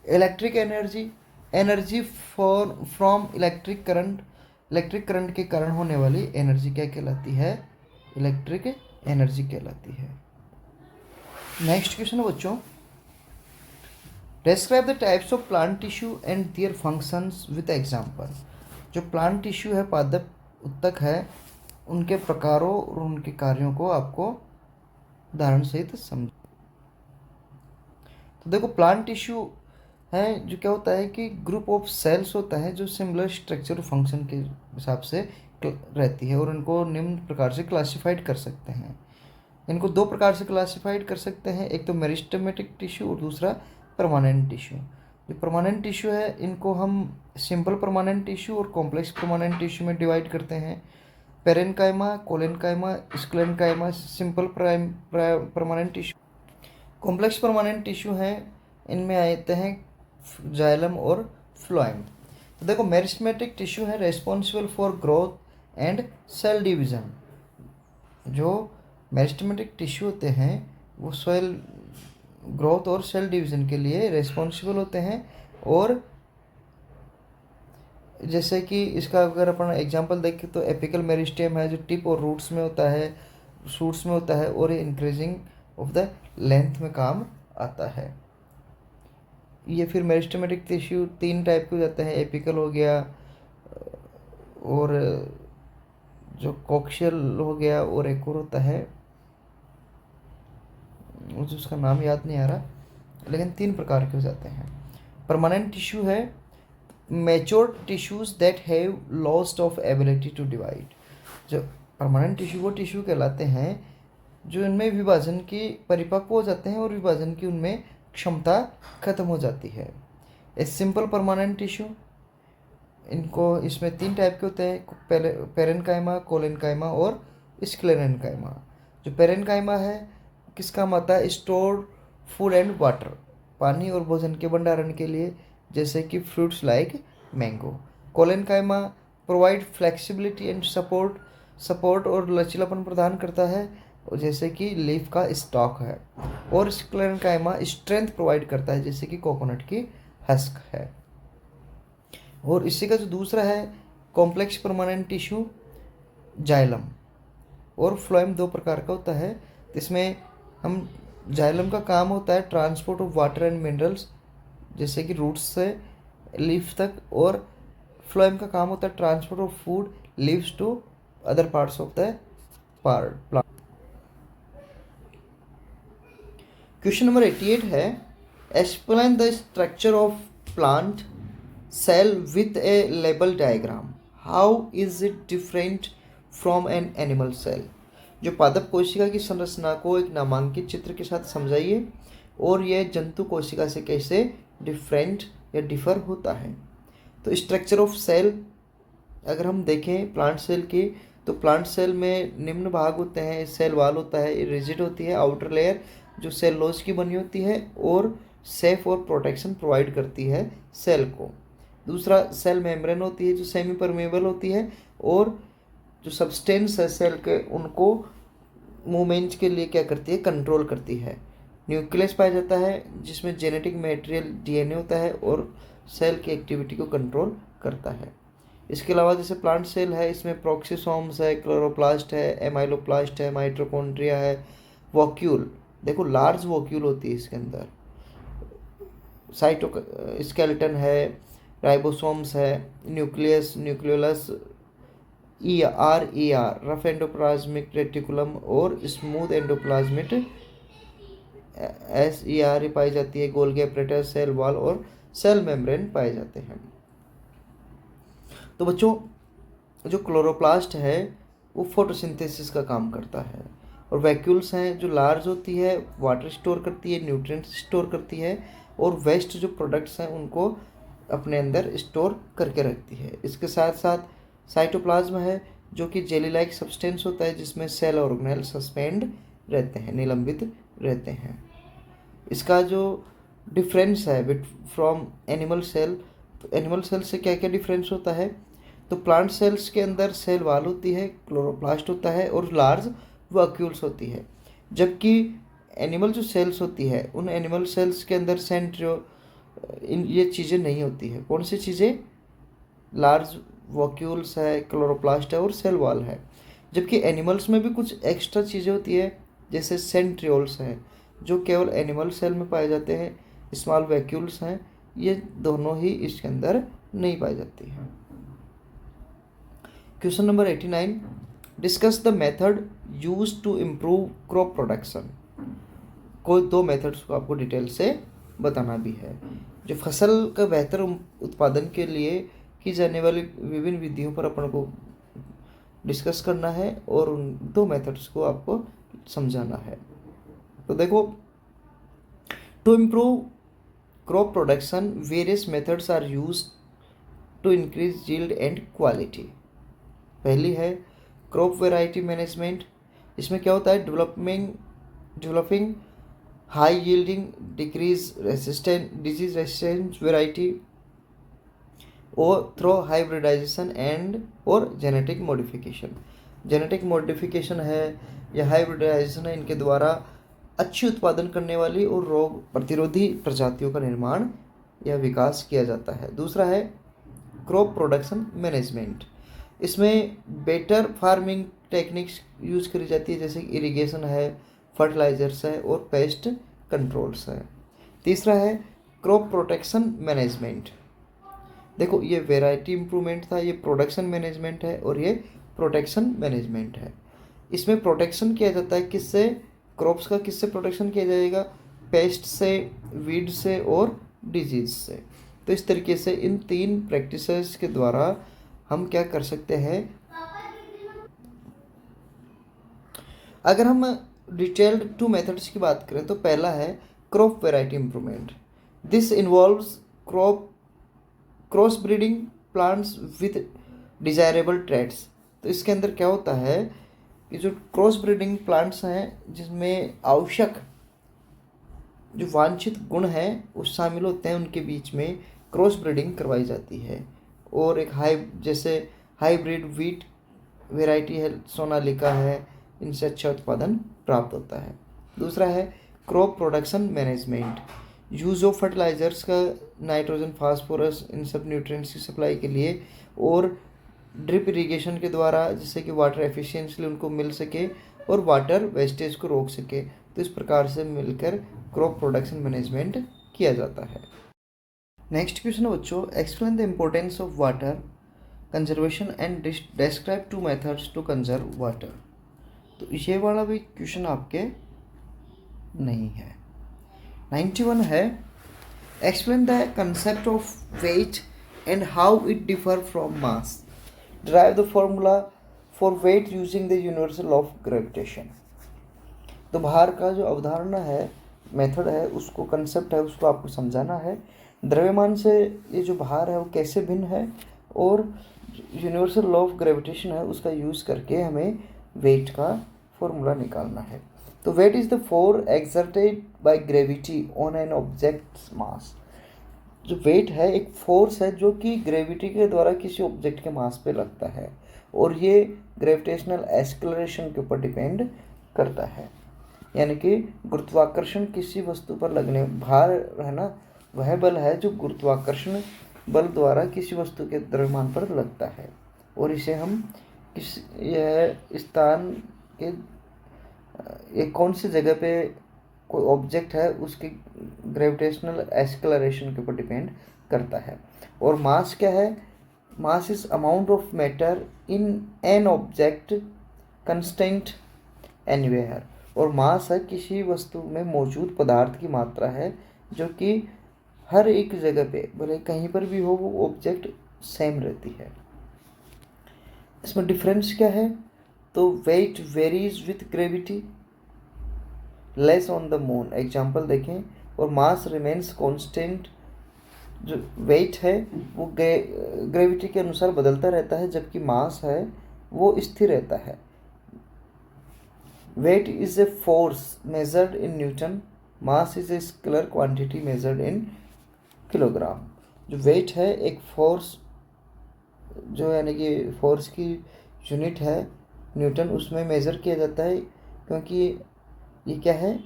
Electric energy, energy for from electric current के कारण होने वाली एनर्जी क्या कहलाती है, इलेक्ट्रिक एनर्जी कहलाती है। नेक्स्ट क्वेश्चन है बच्चों, describe the types of plant tissue and their functions with example. जो प्लांट टिश्यू है, पादप उत्तक है, उनके प्रकारों और उनके कार्यों को आपको उदाहरण सहित समझ। तो देखो, प्लांट टिश्यू है जो क्या होता है कि ग्रुप ऑफ सेल्स होता है जो सिमिलर स्ट्रक्चर और फंक्शन के हिसाब से रहती है, और इनको निम्न प्रकार से क्लासिफाइड कर सकते हैं। इनको दो प्रकार से क्लासिफाइड कर सकते हैं, एक तो मेरिस्टेमेटिक टिश्यू और दूसरा परमानेंट टिश्यू। जो परमानेंट टिश्यू है इनको हम सिंपल परमानेंट टिश्यू और कॉम्प्लेक्स परमानेंट टिश्यू में डिवाइड करते हैं। Parenchyma, collenchyma, sclerenchyma simple permanent tissue. Complex permanent tissue हैं, इनमें आते हैं जाइलम और फ्लोएम। तो देखो, मेरिस्टेमेटिक टिश्यू है responsible for growth and cell division. जो मेरिस्टेमेटिक टिश्यू होते हैं वो सेल ग्रोथ और सेल डिवीज़न के लिए रेस्पॉन्सिबल होते हैं। और जैसे कि इसका अगर अपन एग्जांपल देखें तो एपिकल मेरिस्टेम है जो टिप और रूट्स में होता है, शूट्स में होता है, और ये इंक्रीजिंग ऑफ द लेंथ में काम आता है। ये फिर मेरिस्टेमेटिक टिश्यू तीन टाइप के हो जाते हैं, एपिकल हो गया, और जो कोक्शियल हो गया, और एक और होता है मुझे उसका नाम याद नहीं आ रहा, लेकिन तीन प्रकार के हो जाते हैं। परमानेंट टिश्यू है mature tissues that have lost of ability to divide. जो परमानेंट टिश्यू वो टिश्यू कहलाते हैं जो इनमें विभाजन की परिपक्व हो जाते हैं और विभाजन की उनमें क्षमता खत्म हो जाती है। ए सिंपल परमानेंट टिश्यू, इनको इसमें तीन टाइप के होते हैं, पेरेनकाइमा, कोलेनकाइमा और स्क्लेरेनकाइमा। जो पेरेनकाइमा है किस काम आता है, स्टोर फूड एंड वाटर, पानी और भोजन के भंडारण के लिए, जैसे कि fruits like mango. Collenchyma provide flexibility and support और लचीलापन प्रदान करता है, जैसे कि लीफ का स्टॉक है। और स्क्लेरेनकाइमा स्ट्रेंथ प्रोवाइड करता है, जैसे कि कोकोनट की हस्क है। और इसी का जो दूसरा है कॉम्प्लेक्स परमानेंट टिश्यू, जाइलम और फ्लोएम दो प्रकार का होता है। इसमें हम जाइलम का काम होता है transport of water and minerals, जैसे कि रूट्स से लीफ तक, और फ्लोएम का काम होता है transport of food leaves to other parts of the plant. Question number 88 है, explain the structure of plant cell with a label diagram, how is it different from an animal cell. जो पादप कोशिका की संरचना को एक नामांकित चित्र के साथ समझाइए, और यह जंतु कोशिका से कैसे डिफरेंट या डिफर होता है। तो स्ट्रक्चर ऑफ सेल अगर हम देखें प्लांट सेल की, तो प्लांट सेल में निम्न भाग होते हैं, सेल वाल होता है, रिजिड होती है आउटर लेयर जो सेलुलोज की बनी होती है और सेफ और प्रोटेक्शन प्रोवाइड करती है सेल को। दूसरा सेल मेम्ब्रेन होती है जो सेमी परमेबल होती है, और जो सब्सटेंस है सेल के उनको मूवमेंट के लिए क्या करती है, कंट्रोल करती है। न्यूक्लियस पाया जाता है जिसमें जेनेटिक मटेरियल डीएनए होता है और सेल की एक्टिविटी को कंट्रोल करता है। इसके अलावा जैसे प्लांट सेल है, इसमें प्रोक्सिसोम्स है, क्लोरोप्लास्ट है, एमाइलोप्लास्ट है, माइटोकॉन्ड्रिया है, वॉक्यूल, देखो लार्ज वॉक्यूल होती है इसके अंदर, स्केलेटन है, राइबोसोम्स है, nucleus, nucleolus, R rough endoplasmic reticulum और स्मूथ एंडोप्लाज्मिक SER पाई जाती है, गोल्गी apparatus, सेल वॉल और सेल मेम्ब्रेन पाए जाते हैं। तो बच्चों जो क्लोरोप्लास्ट है वो फोटोसिंथेसिस का काम करता है, और वैक्यूल्स हैं जो लार्ज होती है, वाटर स्टोर करती है, न्यूट्रिएंट्स स्टोर करती है, और वेस्ट जो प्रोडक्ट्स हैं उनको अपने अंदर स्टोर करके रखती है। इसके साथ साथ साइटोप्लाज्म है जो कि जेली लाइक सब्सटेंस होता है जिसमें सेल ऑर्गेनेल सस्पेंड रहते हैं, निलंबित रहते हैं। इसका जो डिफरेंस है विथ फ्रॉम एनिमल सेल, तो एनिमल सेल से क्या क्या डिफरेंस होता है, तो प्लांट सेल्स के अंदर सेल वाल होती है, क्लोरोप्लास्ट होता है और लार्ज वैक्यूल्स होती है। जबकि एनिमल जो सेल्स होती है उन एनिमल सेल्स के अंदर ये चीज़ें नहीं होती है। कौन सी चीज़ें? लार्ज वॉक्यूल्स है, क्लोरोप्लास्ट है और सेल वॉल है। जबकि एनिमल्स में भी कुछ एक्स्ट्रा चीज़ें होती है जैसे सेंट्रियोल्स हैं जो केवल एनिमल सेल में पाए जाते हैं, स्मॉल वैक्यूल्स हैं, ये दोनों ही इसके अंदर नहीं पाई जाती हैं। Question number 89, discuss the method use to improve crop production. कोई दो मेथड्स को आपको डिटेल से बताना भी है। जो फसल का बेहतर उत्पादन के लिए की जाने वाली विभिन्न विधियों पर अपन को डिस्कस करना है और उन दो मेथड्स को आपको समझाना है। तो देखो, to improve crop production various methods are used to increase yield and quality. पहली है क्रॉप वैरायटी मैनेजमेंट। इसमें क्या होता है, developing high yielding disease resistant variety और थ्रो हाइब्रिडाइजेशन एंड और जेनेटिक मॉडिफिकेशन है या हाइब्रिडाइजेशन है, इनके द्वारा अच्छी उत्पादन करने वाली और रोग प्रतिरोधी प्रजातियों का निर्माण या विकास किया जाता है। दूसरा है क्रॉप प्रोडक्शन मैनेजमेंट। इसमें बेटर फार्मिंग टेक्निक्स यूज करी जाती है जैसे इरिगेशन है, फर्टिलाइजर्स है और पेस्ट कंट्रोल्स है। तीसरा है क्रॉप प्रोटेक्शन मैनेजमेंट। देखो, ये वेराइटी इम्प्रूवमेंट था, ये प्रोडक्शन मैनेजमेंट है और ये प्रोटेक्शन मैनेजमेंट है। इसमें प्रोटेक्शन किया जाता है किससे, क्रॉप्स का किससे प्रोटेक्शन किया जाएगा, पेस्ट से, वीड से और डिजीज से। तो इस तरीके से इन तीन प्रैक्टिसेस के द्वारा हम क्या कर सकते हैं। अगर हम डिटेल्ड टू मेथड्स की बात करें तो पहला है crop variety improvement. This involves cross breeding plants with desirable traits. तो इसके अंदर क्या होता है कि जो क्रॉस ब्रीडिंग प्लांट्स हैं जिसमें आवश्यक जो वांछित गुण हैं वो शामिल होते हैं, उनके बीच में क्रॉस ब्रीडिंग करवाई जाती है। और एक जैसे हाइब्रिड वीट वेराइटी है, सोनालिका है, इनसे अच्छा उत्पादन प्राप्त होता है। दूसरा है crop production management. Use of fertilizers का नाइट्रोजन, फास्फोरस, इन सब न्यूट्रिएंट्स की सप्लाई के लिए और ड्रिप इरिगेशन के द्वारा जिससे कि वाटर एफिशिएंटली उनको मिल सके और वाटर वेस्टेज को रोक सके। तो इस प्रकार से मिलकर क्रॉप प्रोडक्शन मैनेजमेंट किया जाता है। नेक्स्ट क्वेश्चन बच्चों, explain the importance of water conservation and describe two methods to conserve water. तो ये वाला भी क्वेश्चन आपके नहीं है। 91 है explain the concept of weight and how it differ from mass. Derive the formula for weight using the universal of gravitation. तो भार का जो अवधारणा है, मेथड है, उसको कंसेप्ट है, उसको आपको समझाना है। द्रव्यमान से ये जो भार है वो कैसे भिन्न है और यूनिवर्सल लॉ ऑफ ग्रेविटेशन है उसका यूज़ करके हमें वेट का फॉर्मूला निकालना है। तो weight is the force exerted by gravity on an object's mass. जो वेट है एक फोर्स है जो कि ग्रेविटी के द्वारा किसी ऑब्जेक्ट के मास पे लगता है और ये ग्रेविटेशनल एक्सेलरेशन के ऊपर डिपेंड करता है। यानी कि गुरुत्वाकर्षण किसी वस्तु पर लगने, भार है ना, वह बल है जो गुरुत्वाकर्षण बल द्वारा किसी वस्तु के द्रव्यमान पर लगता है और इसे हम यह स्थान के एक कौन सी जगह पे कोई ऑब्जेक्ट है उसके ग्रेविटेशनल एक्सेलरेशन के ऊपर डिपेंड करता है। और मास क्या है, mass is amount of matter in an object constant anywhere. और मास है किसी वस्तु में मौजूद पदार्थ की मात्रा है जो कि हर एक जगह पे भले कहीं पर भी हो वो ऑब्जेक्ट सेम रहती है। इसमें डिफरेंस क्या है, तो weight varies with gravity less on the moon, example देखें, और मास रिमेन्स कांस्टेंट जो वेट है वो ग्रेविटी के अनुसार बदलता रहता है, जबकि मास है वो स्थिर रहता है। Weight is a force measured in newton, mass is a scalar quantity measured in kilogram. जो वेट है एक फोर्स, जो यानी कि फोर्स की यूनिट है न्यूटन, उसमें मेज़र किया जाता है, क्योंकि ये क्या है,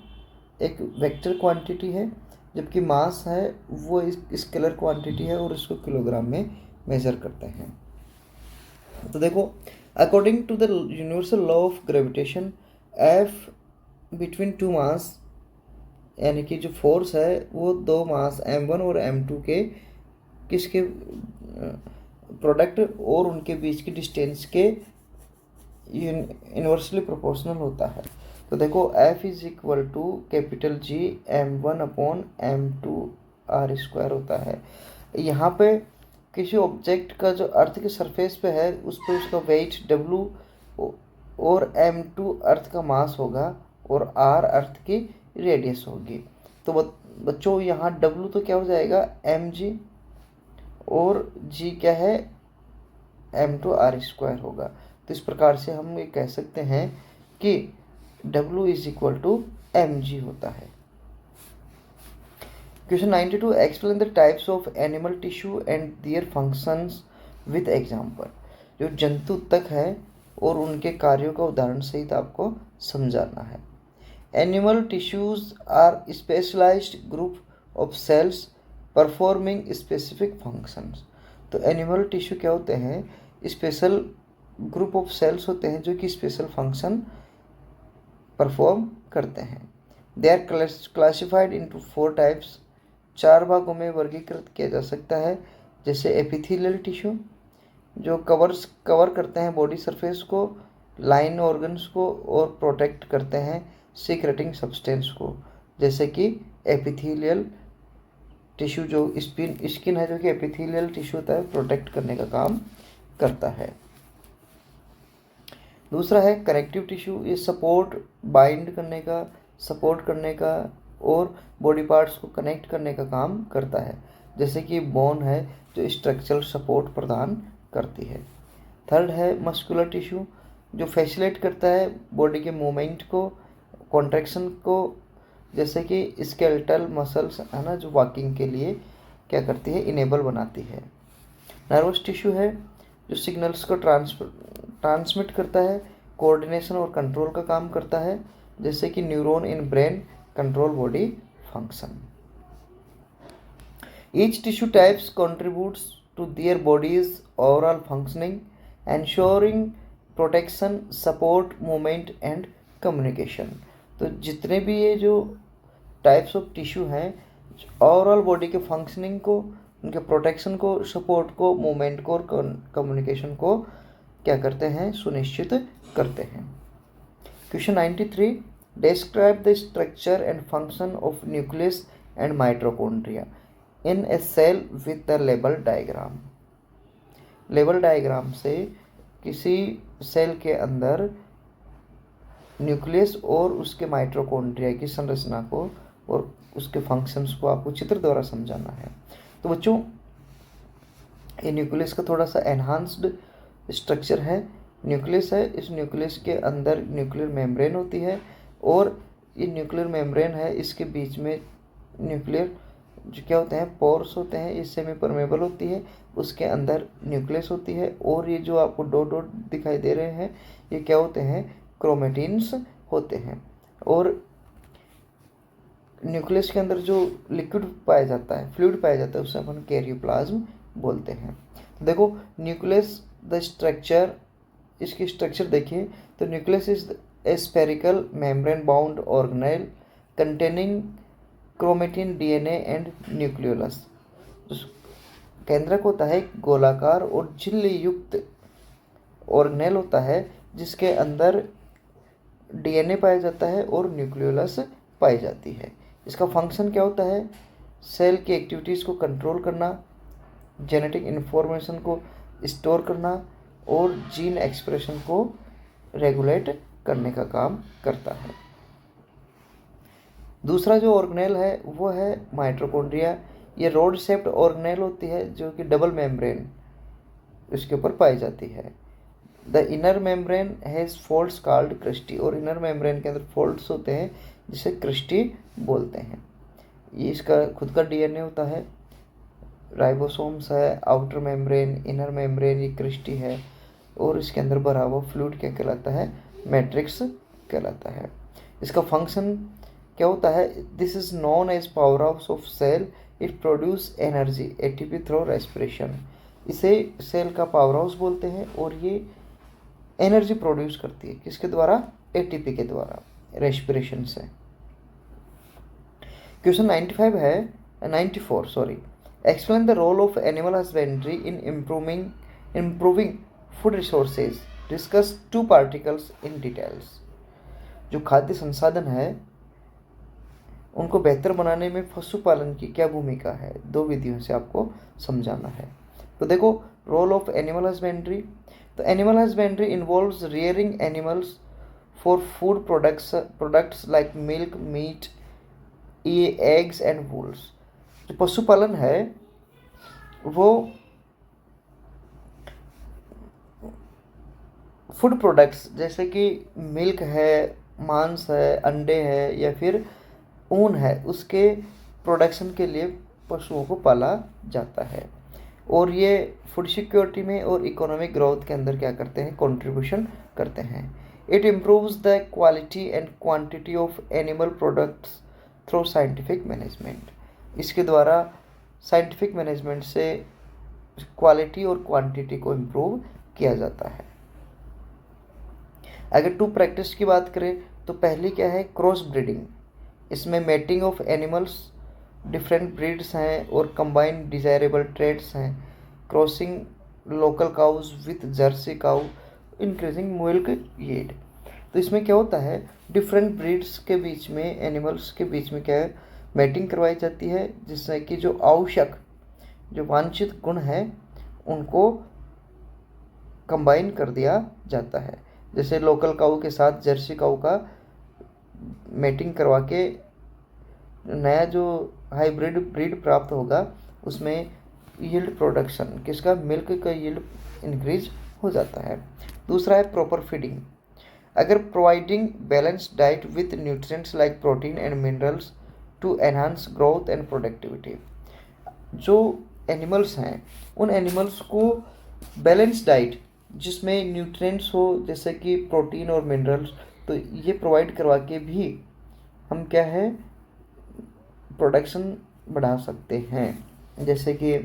एक वेक्टर क्वांटिटी है, जबकि मास है वो स्केलर क्वांटिटी है और इसको किलोग्राम में मेज़र करते हैं। तो देखो, according to the universal law of gravitation, F between two mass, यानी कि जो फोर्स है वो दो मास m1 और m2 के किसके प्रोडक्ट और उनके बीच की डिस्टेंस के इन्वर्सली प्रोपोर्शनल होता है। तो देखो, F is equal to capital G m1 upon m2 r square होता है। यहाँ पे किसी ऑब्जेक्ट का जो अर्थ के सरफेस पे है उस पर उसका वेट W और m2 अर्थ का मास होगा और r अर्थ की रेडियस होगी। तो बच्चों यहाँ W तो क्या हो जाएगा mg और g क्या है m2 r स्क्वायर होगा। तो इस प्रकार से हम ये कह सकते हैं कि W is equal to mg होता है। Question 92, explain the types of animal tissue and their functions with example. जो जंतु ऊतक है और उनके कार्यों का उदाहरण सहित आपको समझाना है। Animal tissues are specialised group of cells performing specific functions. तो एनिमल टिश्यू क्या होते हैं, स्पेशल ग्रुप ऑफ सेल्स होते हैं जो कि स्पेशल फंक्शन परफॉर्म करते हैं। They are classified into 4 types, 4 भागों में वर्गीकृत किया जा सकता है, जैसे एपिथेलियल टिश्यू जो कवर करते हैं बॉडी सरफेस को, लाइन ऑर्गन्स को और प्रोटेक्ट करते हैं सीक्रेटिंग सब्सटेंस को, जैसे कि एपिथेलियल टिश्यू जो स्किन है जो कि एपिथेलियल टिश्यू होता है, प्रोटेक्ट करने का काम करता है। दूसरा है कनेक्टिव टिश्यू, ये बाइंड करने का और बॉडी पार्ट्स को कनेक्ट करने का काम करता है, जैसे कि बोन है जो स्ट्रक्चरल सपोर्ट प्रदान करती है। थर्ड है मस्कुलर टिश्यू जो फैसिलिटेट करता है बॉडी के मूवमेंट को, कॉन्ट्रैक्शन को, जैसे कि स्केलेटल मसल्स है ना, जो वॉकिंग के लिए क्या करती है, इनेबल बनाती है। नर्वस टिश्यू है जो सिग्नल्स को ट्रांसमिट करता है, कोऑर्डिनेशन और कंट्रोल का काम करता है, जैसे कि neuron in brain control body function. Each tissue types contributes to their body's overall functioning, ensuring protection, support, movement and communication। तो जितने भी ये जो टाइप्स ऑफ टिश्यू हैं, ओवरऑल बॉडी के फंक्शनिंग को, उनके प्रोटेक्शन को, सपोर्ट को, मूवमेंट को और कम्युनिकेशन को क्या करते हैं, सुनिश्चित करते हैं। Question 93, describe the structure and function of nucleus and mitochondria in a cell with the label diagram. Label diagram से किसी सेल के अंदर न्यूक्लियस और उसके माइटोकॉन्ड्रिया की संरचना को और उसके फंक्शंस को आपको चित्र द्वारा समझाना है। तो बच्चों, ये न्यूक्लियस का थोड़ा सा एनहांस्ड स्ट्रक्चर है। न्यूक्लियस है, इस न्यूक्लियस के अंदर न्यूक्लियर मेम्ब्रेन होती है और ये न्यूक्लियर मेम्ब्रेन है, इसके बीच में न्यूक्लियर जो क्या होते हैं, पोर्स होते हैं, ये सेमी परमेबल होती है, उसके अंदर न्यूक्लियस होती है और ये जो आपको डॉट डॉट दिखाई दे रहे हैं ये क्या होते हैं, क्रोमेटिन्स होते हैं। और न्यूक्लियस के अंदर जो लिक्विड पाया जाता है, फ्लूइड पाया जाता है, उसे अपन कैरियोप्लाज्म बोलते हैं। तो देखो न्यूक्लियस द स्ट्रक्चर, इसकी स्ट्रक्चर देखिए, तो nucleus is a spherical membrane bound organelle containing chromatin, DNA and nucleolus. केंद्रक होता है गोलाकार और झिल्ली युक्त ऑर्गेनेल होता है जिसके अंदर डीएनए पाया जाता है और न्यूक्लियोलस पाई जाती है। इसका फंक्शन क्या होता है, सेल की एक्टिविटीज़ को कंट्रोल करना, जेनेटिक इन्फॉर्मेशन को स्टोर करना और जीन एक्सप्रेशन को रेगुलेट करने का काम करता है। दूसरा जो ऑर्गेनेल है वो है माइटोकॉन्ड्रिया। ये रोड शेप्ड ऑर्गेनेल होती है जो कि डबल मेम्ब्रेन इसके ऊपर पाई जाती है। The inner membrane has folds called cristae, और इनर मेम्ब्रेन के अंदर फोल्ड्स होते हैं जिसे क्रिस्टी बोलते हैं। ये इसका खुद का डीएनए होता है, राइबोसोम्स है, आउटर मेम्ब्रेन, इनर मेम्ब्रेन, ये क्रिस्टी है, और इसके अंदर भरा हुआ फ्लूइड क्या कहलाता है, मैट्रिक्स कहलाता है। इसका फंक्शन क्या होता है, this is known as power house of cell, it produce energy ATP through respiration. इसे सेल का पावर हाउस बोलते हैं और ये एनर्जी प्रोड्यूस करती है किसके द्वारा, एटीपी के द्वारा, रेस्पिरेशन से। Question 94 sorry, explain the role of animal husbandry in improving food resources, discuss two particles in details. जो खाद्य संसाधन है उनको बेहतर बनाने में पशुपालन की क्या भूमिका है, दो विधियों से आपको समझाना है। तो देखो, रोल ऑफ एनिमल हस्बेंड्री, तो animal husbandry involves rearing animals for food products like milk, meat, eggs and wools. जो पशुपालन है वो फूड प्रोडक्ट्स जैसे कि मिल्क है, मांस है, अंडे है या फिर ऊन है, उसके प्रोडक्शन के लिए पशुओं को पाला जाता है, और ये फूड सिक्योरिटी में और इकोनॉमिक ग्रोथ के अंदर क्या करते हैं, कंट्रीब्यूशन करते हैं। It improves the quality and quantity of animal products through scientific management. इसके द्वारा साइंटिफिक मैनेजमेंट से क्वालिटी और क्वांटिटी को इम्प्रूव किया जाता है। अगर टू प्रैक्टिस की बात करें तो पहली क्या है, क्रॉस ब्रीडिंग। इसमें mating of animals, different breeds हैं और कंबाइंड डिजायरेबल ट्रेड्स हैं। Crossing local cows with Jersey cow, increasing milk yield. तो इसमें क्या होता है, डिफरेंट ब्रीड्स के बीच में, एनिमल्स के बीच में क्या है, मेटिंग करवाई जाती है, जिससे कि जो आवश्यक, जो वांछित गुण हैं उनको कंबाइन कर दिया जाता है। जैसे लोकल काऊ के साथ जर्सी काऊ का मेटिंग करवा के नया जो हाइब्रिड ब्रीड प्राप्त होगा उसमें यील्ड प्रोडक्शन किसका, मिल्क का यील्ड इंक्रीज हो जाता है। दूसरा है प्रॉपर फीडिंग। अगर providing balance diet with nutrients like protein and minerals to enhance growth and productivity. जो एनिमल्स हैं उन एनिमल्स को बैलेंस डाइट जिसमें न्यूट्रिएंट्स हो जैसे कि प्रोटीन और मिनरल्स, तो ये प्रोवाइड करवा के भी हम क्या है, प्रोडक्शन बढ़ा सकते हैं। जैसे कि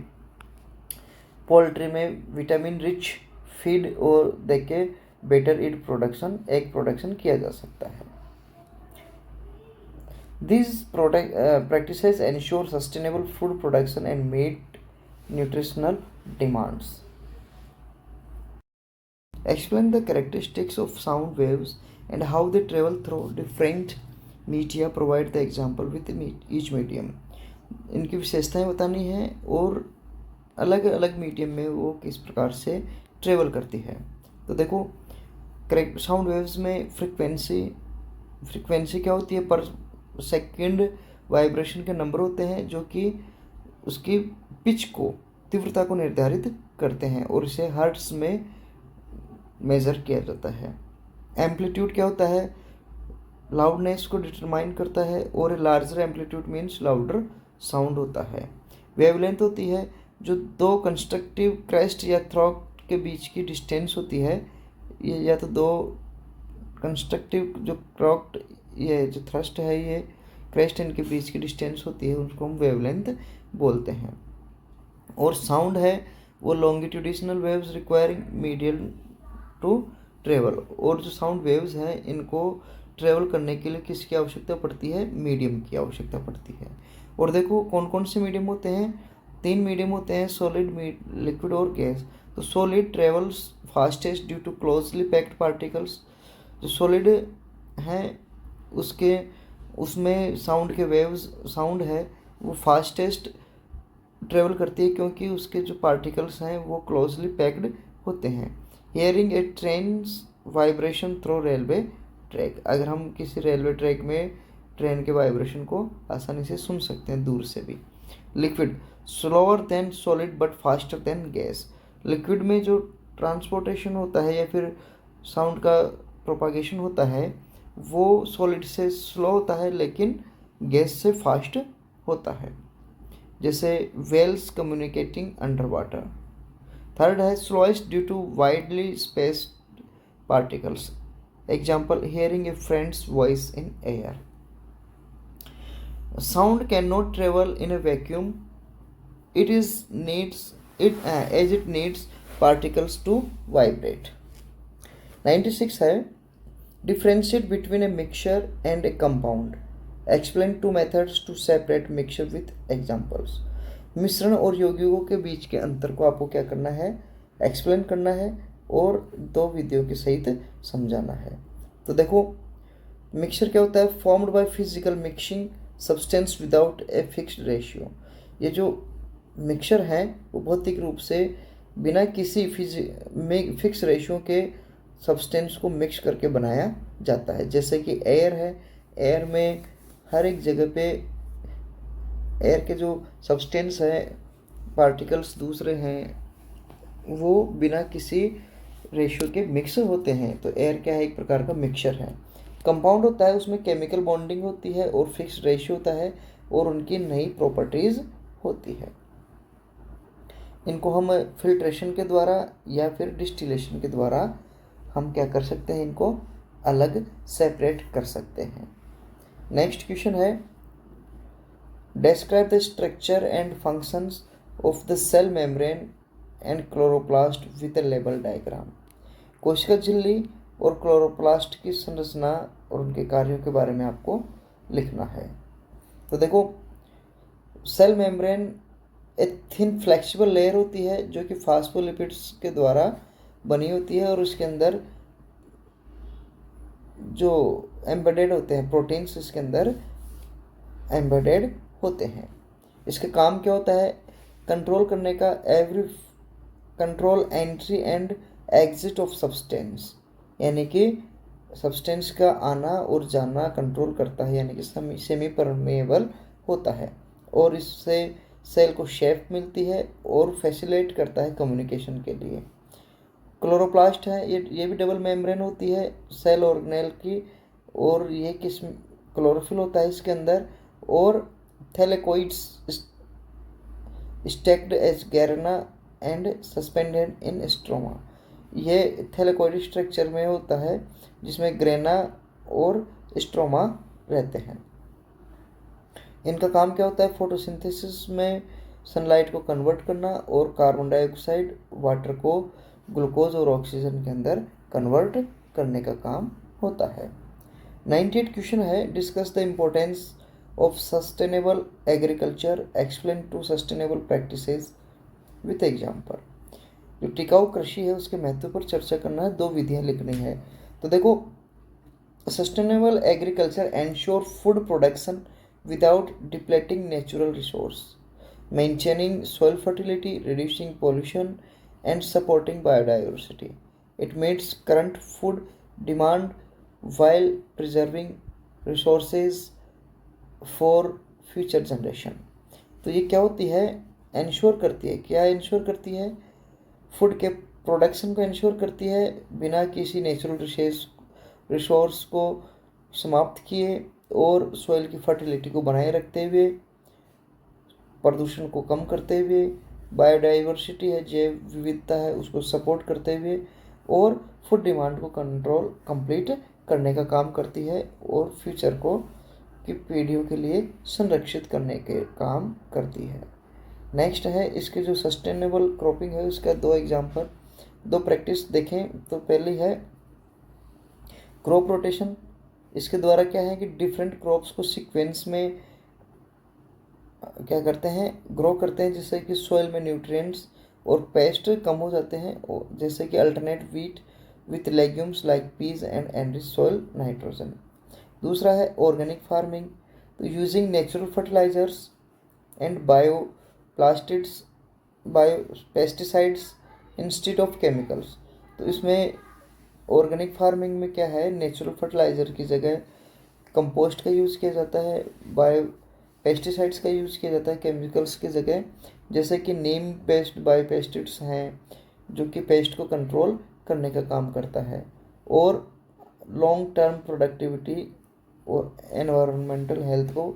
पोल्ट्री में विटामिन रिच फीड और देके बेटर ईट प्रोडक्शन, एग प्रोडक्शन किया जा सकता है। These practices ensure sustainable food production and meet nutritional demands. Explain the characteristics of sound waves and how they travel through different media. Provide the example with each medium. इनकी विशेषताएं बतानी है और अलग अलग मीडियम में वो किस प्रकार से ट्रेवल करती है। तो देखो, साउंड वेव्स में फ्रिक्वेंसी क्या होती है, पर सेकंड वाइब्रेशन के नंबर होते हैं जो कि उसकी पिच को, तीव्रता को निर्धारित करते हैं और इसे हर्ट्ज में मेज़र किया जाता है। एम्पलीट्यूड क्या होता है, लाउडनेस को डिटरमाइन करता है और larger amplitude means louder sound होता है। वेवलेंथ होती है जो दो कंस्ट्रक्टिव क्रेस्ट या थ्रोट के बीच की डिस्टेंस होती है, ये या तो दो कंस्ट्रक्टिव जो थ्रोट, ये जो थ्रस्ट है, ये क्रेस्ट इनके बीच की डिस्टेंस होती है, उसको हम वेवलेंथ बोलते हैं। और साउंड है वो longitudinal waves requiring medium to travel, और जो साउंड वेव्स हैं इनको ट्रेवल करने के लिए किसकी आवश्यकता पड़ती है, मीडियम की आवश्यकता पड़ती है। और देखो कौन कौन से मीडियम होते हैं, 3 मीडियम होते हैं, सॉलिड, लिक्विड और गैस। तो solid travels fastest due to closely packed particles. जो सॉलिड हैं उसमें साउंड के वेव्स, साउंड है वो फास्टेस्ट ट्रेवल करती है क्योंकि उसके जो पार्टिकल्स हैं वो क्लोजली पैक्ड होते हैं। Hearing a train's vibration through railway track. अगर हम किसी रेलवे ट्रैक में ट्रेन के वाइब्रेशन को आसानी से सुन सकते हैं दूर से भी। Liquid slower than solid but faster than gas. Liquid में जो ट्रांसपोर्टेशन होता है या फिर साउंड का प्रोपागेशन होता है वो सॉलिड से स्लो होता है लेकिन गैस से फास्ट होता है, जैसे whales communicating under water. Third है slowest due to widely spaced particles, example hearing a friend's voice in air. Sound cannot travel in a vacuum. It is needs it as it needs particles to vibrate. 96 है differentiate between a mixture and a compound. Explain two methods to separate mixture with examples. मिश्रण और यौगिकों के बीच के अंतर को आपको क्या करना है, एक्सप्लेन करना है और दो विधियों के सहित समझाना है। तो देखो मिक्सचर क्या होता है, formed by physical mixing substance without A fixed ratio. ये जो मिक्सचर है वो भौतिक रूप से बिना किसी फिक्स रेशियो के सब्सटेंस को मिक्स करके बनाया जाता है। जैसे कि एयर है, एयर में हर एक जगह पे एयर के जो सब्सटेंस है, पार्टिकल्स दूसरे हैं, वो बिना किसी रेशियो के मिक्स होते हैं। तो एयर क्या है, एक प्रकार का मिक्सचर है। कंपाउंड होता है, उसमें केमिकल बॉन्डिंग होती है और फिक्स रेशियो होता है और उनकी नई प्रॉपर्टीज़ होती है। इनको हम फिल्ट्रेशन के द्वारा या फिर डिस्टिलेशन के द्वारा हम क्या कर सकते हैं, इनको अलग सेपरेट कर सकते हैं। नेक्स्ट क्वेश्चन है describe the structure and functions of the cell membrane and chloroplast with a label diagram. कोशिका झिल्ली और क्लोरोप्लास्ट की संरचना और उनके कार्यों के बारे में आपको लिखना है। तो देखो सेल मेम्ब्रेन एक थिन फ्लेक्सिबल लेयर होती है जो कि फास्फोलिपिड्स के द्वारा बनी होती है और उसके अंदर जो एम्बेडेड होते हैं प्रोटीन्स इसके अंदर एम्बेडेड होते हैं। इसका काम क्या होता है, कंट्रोल करने का control entry and exit of substance, यानी कि सब्सटेंस का आना और जाना कंट्रोल करता है, यानी कि सेमी परमेएबल होता है और इससे सेल को शेप मिलती है और फैसिलिटेट करता है कम्युनिकेशन के लिए। क्लोरोप्लास्ट है, ये भी डबल मेम्ब्रेन होती है सेल ऑर्गेनेल की और ये किस क्लोरोफिल होता है इसके अंदर, और thylakoids stacked as grana and suspended in stroma. ये थैलेकोइड स्ट्रक्चर में होता है जिसमें ग्रेना और स्ट्रोमा रहते हैं। इनका काम क्या होता है, फोटोसिंथेसिस में सनलाइट को कन्वर्ट करना और कार्बन डाइऑक्साइड वाटर को ग्लूकोज और ऑक्सीजन के अंदर कन्वर्ट करने का काम होता है। 98 क्वेश्चन है discuss the importance of sustainable agriculture, explain two sustainable practices with example. जो टिकाऊ कृषि है उसके महत्व पर चर्चा करना है, दो विधियां लिखनी है। तो देखो sustainable agriculture ensure food production without depleting natural resource, maintaining soil fertility, reducing pollution, and supporting biodiversity. It meets current food demand while preserving resources for future generation. तो ये क्या होती है, इंश्योर करती है, क्या इंश्योर करती है, फूड के प्रोडक्शन को इंश्योर करती है बिना किसी नेचुरल रिसोर्स को समाप्त किए और सॉइल की फर्टिलिटी को बनाए रखते हुए, प्रदूषण को कम करते हुए, बायोडाइवर्सिटी है जैव विविधता है उसको सपोर्ट करते हुए और फूड डिमांड को कंप्लीट करने का काम करती है और फ्यूचर को की पीढ़ियों के लिए संरक्षित करने के काम करती है। नेक्स्ट है इसके जो सस्टेनेबल क्रॉपिंग है उसका दो एग्जाम्पल, दो प्रैक्टिस देखें। तो पहली है क्रॉप रोटेशन। इसके द्वारा क्या है कि डिफरेंट क्रॉप्स को सीक्वेंस में क्या करते हैं, ग्रो करते हैं, जिससे कि सॉइल में न्यूट्रिएंट्स और पेस्ट कम हो जाते हैं, जैसे कि alternate wheat with legumes like peas and enrich soil nitrogen. दूसरा है ऑर्गेनिक फार्मिंग, तो using natural fertilisers and bio pesticides instead of chemicals. तो इसमें ऑर्गेनिक फार्मिंग में क्या है, नेचुरल फर्टिलाइज़र की जगह कंपोस्ट का यूज़ किया जाता है, बायो पेस्टिसाइड्स का यूज़ किया जाता है केमिकल्स की जगह, जैसे कि नीम पेस्ट बायोपेस्टिड्स हैं जो कि पेस्ट को कंट्रोल करने का काम करता है और लॉन्ग टर्म प्रोडक्टिविटी और एनवायरमेंटल हेल्थ को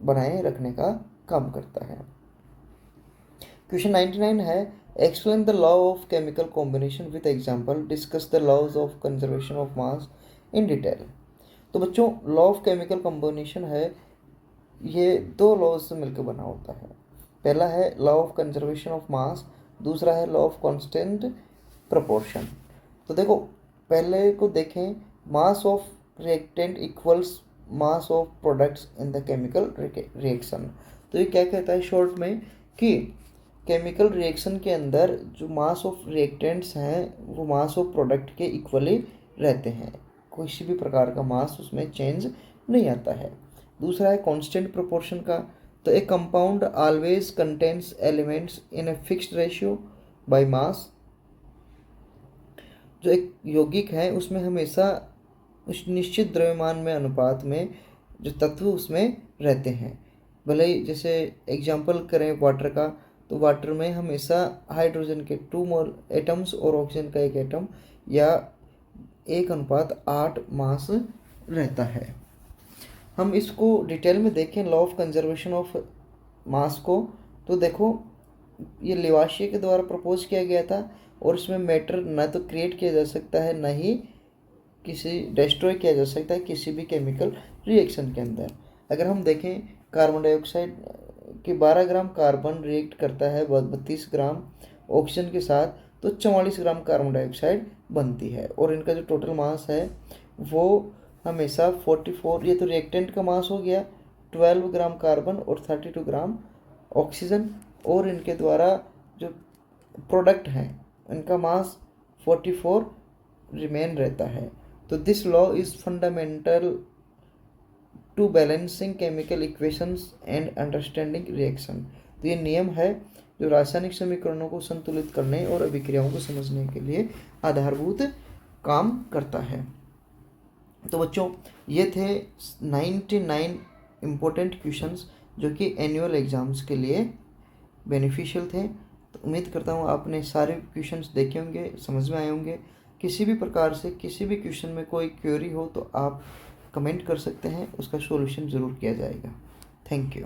बनाए रखने का काम करता है। क्वेश्चन 99 है explain the law of chemical combination with example, discuss the laws of conservation of mass in detail. तो बच्चों लॉ ऑफ केमिकल कॉम्बिनेशन है, ये दो लॉज से मिलकर बना होता है। पहला है लॉ ऑफ कंजर्वेशन ऑफ मास, दूसरा है लॉ ऑफ कांस्टेंट प्रोपोर्शन। तो देखो पहले को देखें, mass of reactant equals mass of products in the chemical reaction. तो ये क्या कहता है शॉर्ट में कि केमिकल रिएक्शन के अंदर जो मास ऑफ रिएक्टेंट्स हैं वो मास ऑफ प्रोडक्ट के इक्वली रहते हैं, किसी भी प्रकार का मास उसमें चेंज नहीं आता है। दूसरा है कांस्टेंट प्रोपोर्शन का, तो ए compound always contains elements in a fixed ratio by mass. जो एक यौगिक है उसमें हमेशा उस निश्चित द्रव्यमान में अनुपात में जो तत्व उसमें रहते हैं। भले ही जैसे एग्जांपल करें वाटर का, तो वाटर में हमेशा हाइड्रोजन के 2 मोल एटम्स और ऑक्सीजन का 1 एटम या 1:8 मास रहता है। हम इसको डिटेल में देखें लॉ ऑफ कंजर्वेशन ऑफ मास को, तो देखो ये लिवाशिया के द्वारा प्रपोज किया गया था और इसमें मैटर ना तो क्रिएट किया जा सकता है ना ही किसी डिस्ट्रॉय किया जा सकता है किसी भी केमिकल रिएक्शन के अंदर। अगर हम देखें कार्बन डाइऑक्साइड के 12 ग्राम कार्बन रिएक्ट करता है 32 ग्राम ऑक्सीजन के साथ, तो 44 ग्राम कार्बन डाइऑक्साइड बनती है और इनका जो टोटल मास है वो हमेशा 44, ये तो रिएक्टेंट का मास हो गया 12 ग्राम कार्बन और 32 ग्राम ऑक्सीजन, और इनके द्वारा जो प्रोडक्ट हैं इनका मास 44 रिमेन रहता है। तो this law is fundamental to balancing chemical equations and understanding reaction. तो ये नियम है जो रासायनिक समीकरणों को संतुलित करने और अभिक्रियाओं को समझने के लिए आधारभूत काम करता है। तो बच्चों ये थे 99 इम्पोर्टेंट क्वेश्चंस जो कि एनुअल एग्ज़ाम्स के लिए बेनिफिशियल थे। तो उम्मीद करता हूँ आपने सारे क्वेश्चंस देखे होंगे, समझ में आए होंगे। किसी भी प्रकार से किसी भी क्वेश्चन में कोई क्वेरी हो तो आप कमेंट कर सकते हैं, उसका सॉल्यूशन ज़रूर किया जाएगा। Thank you.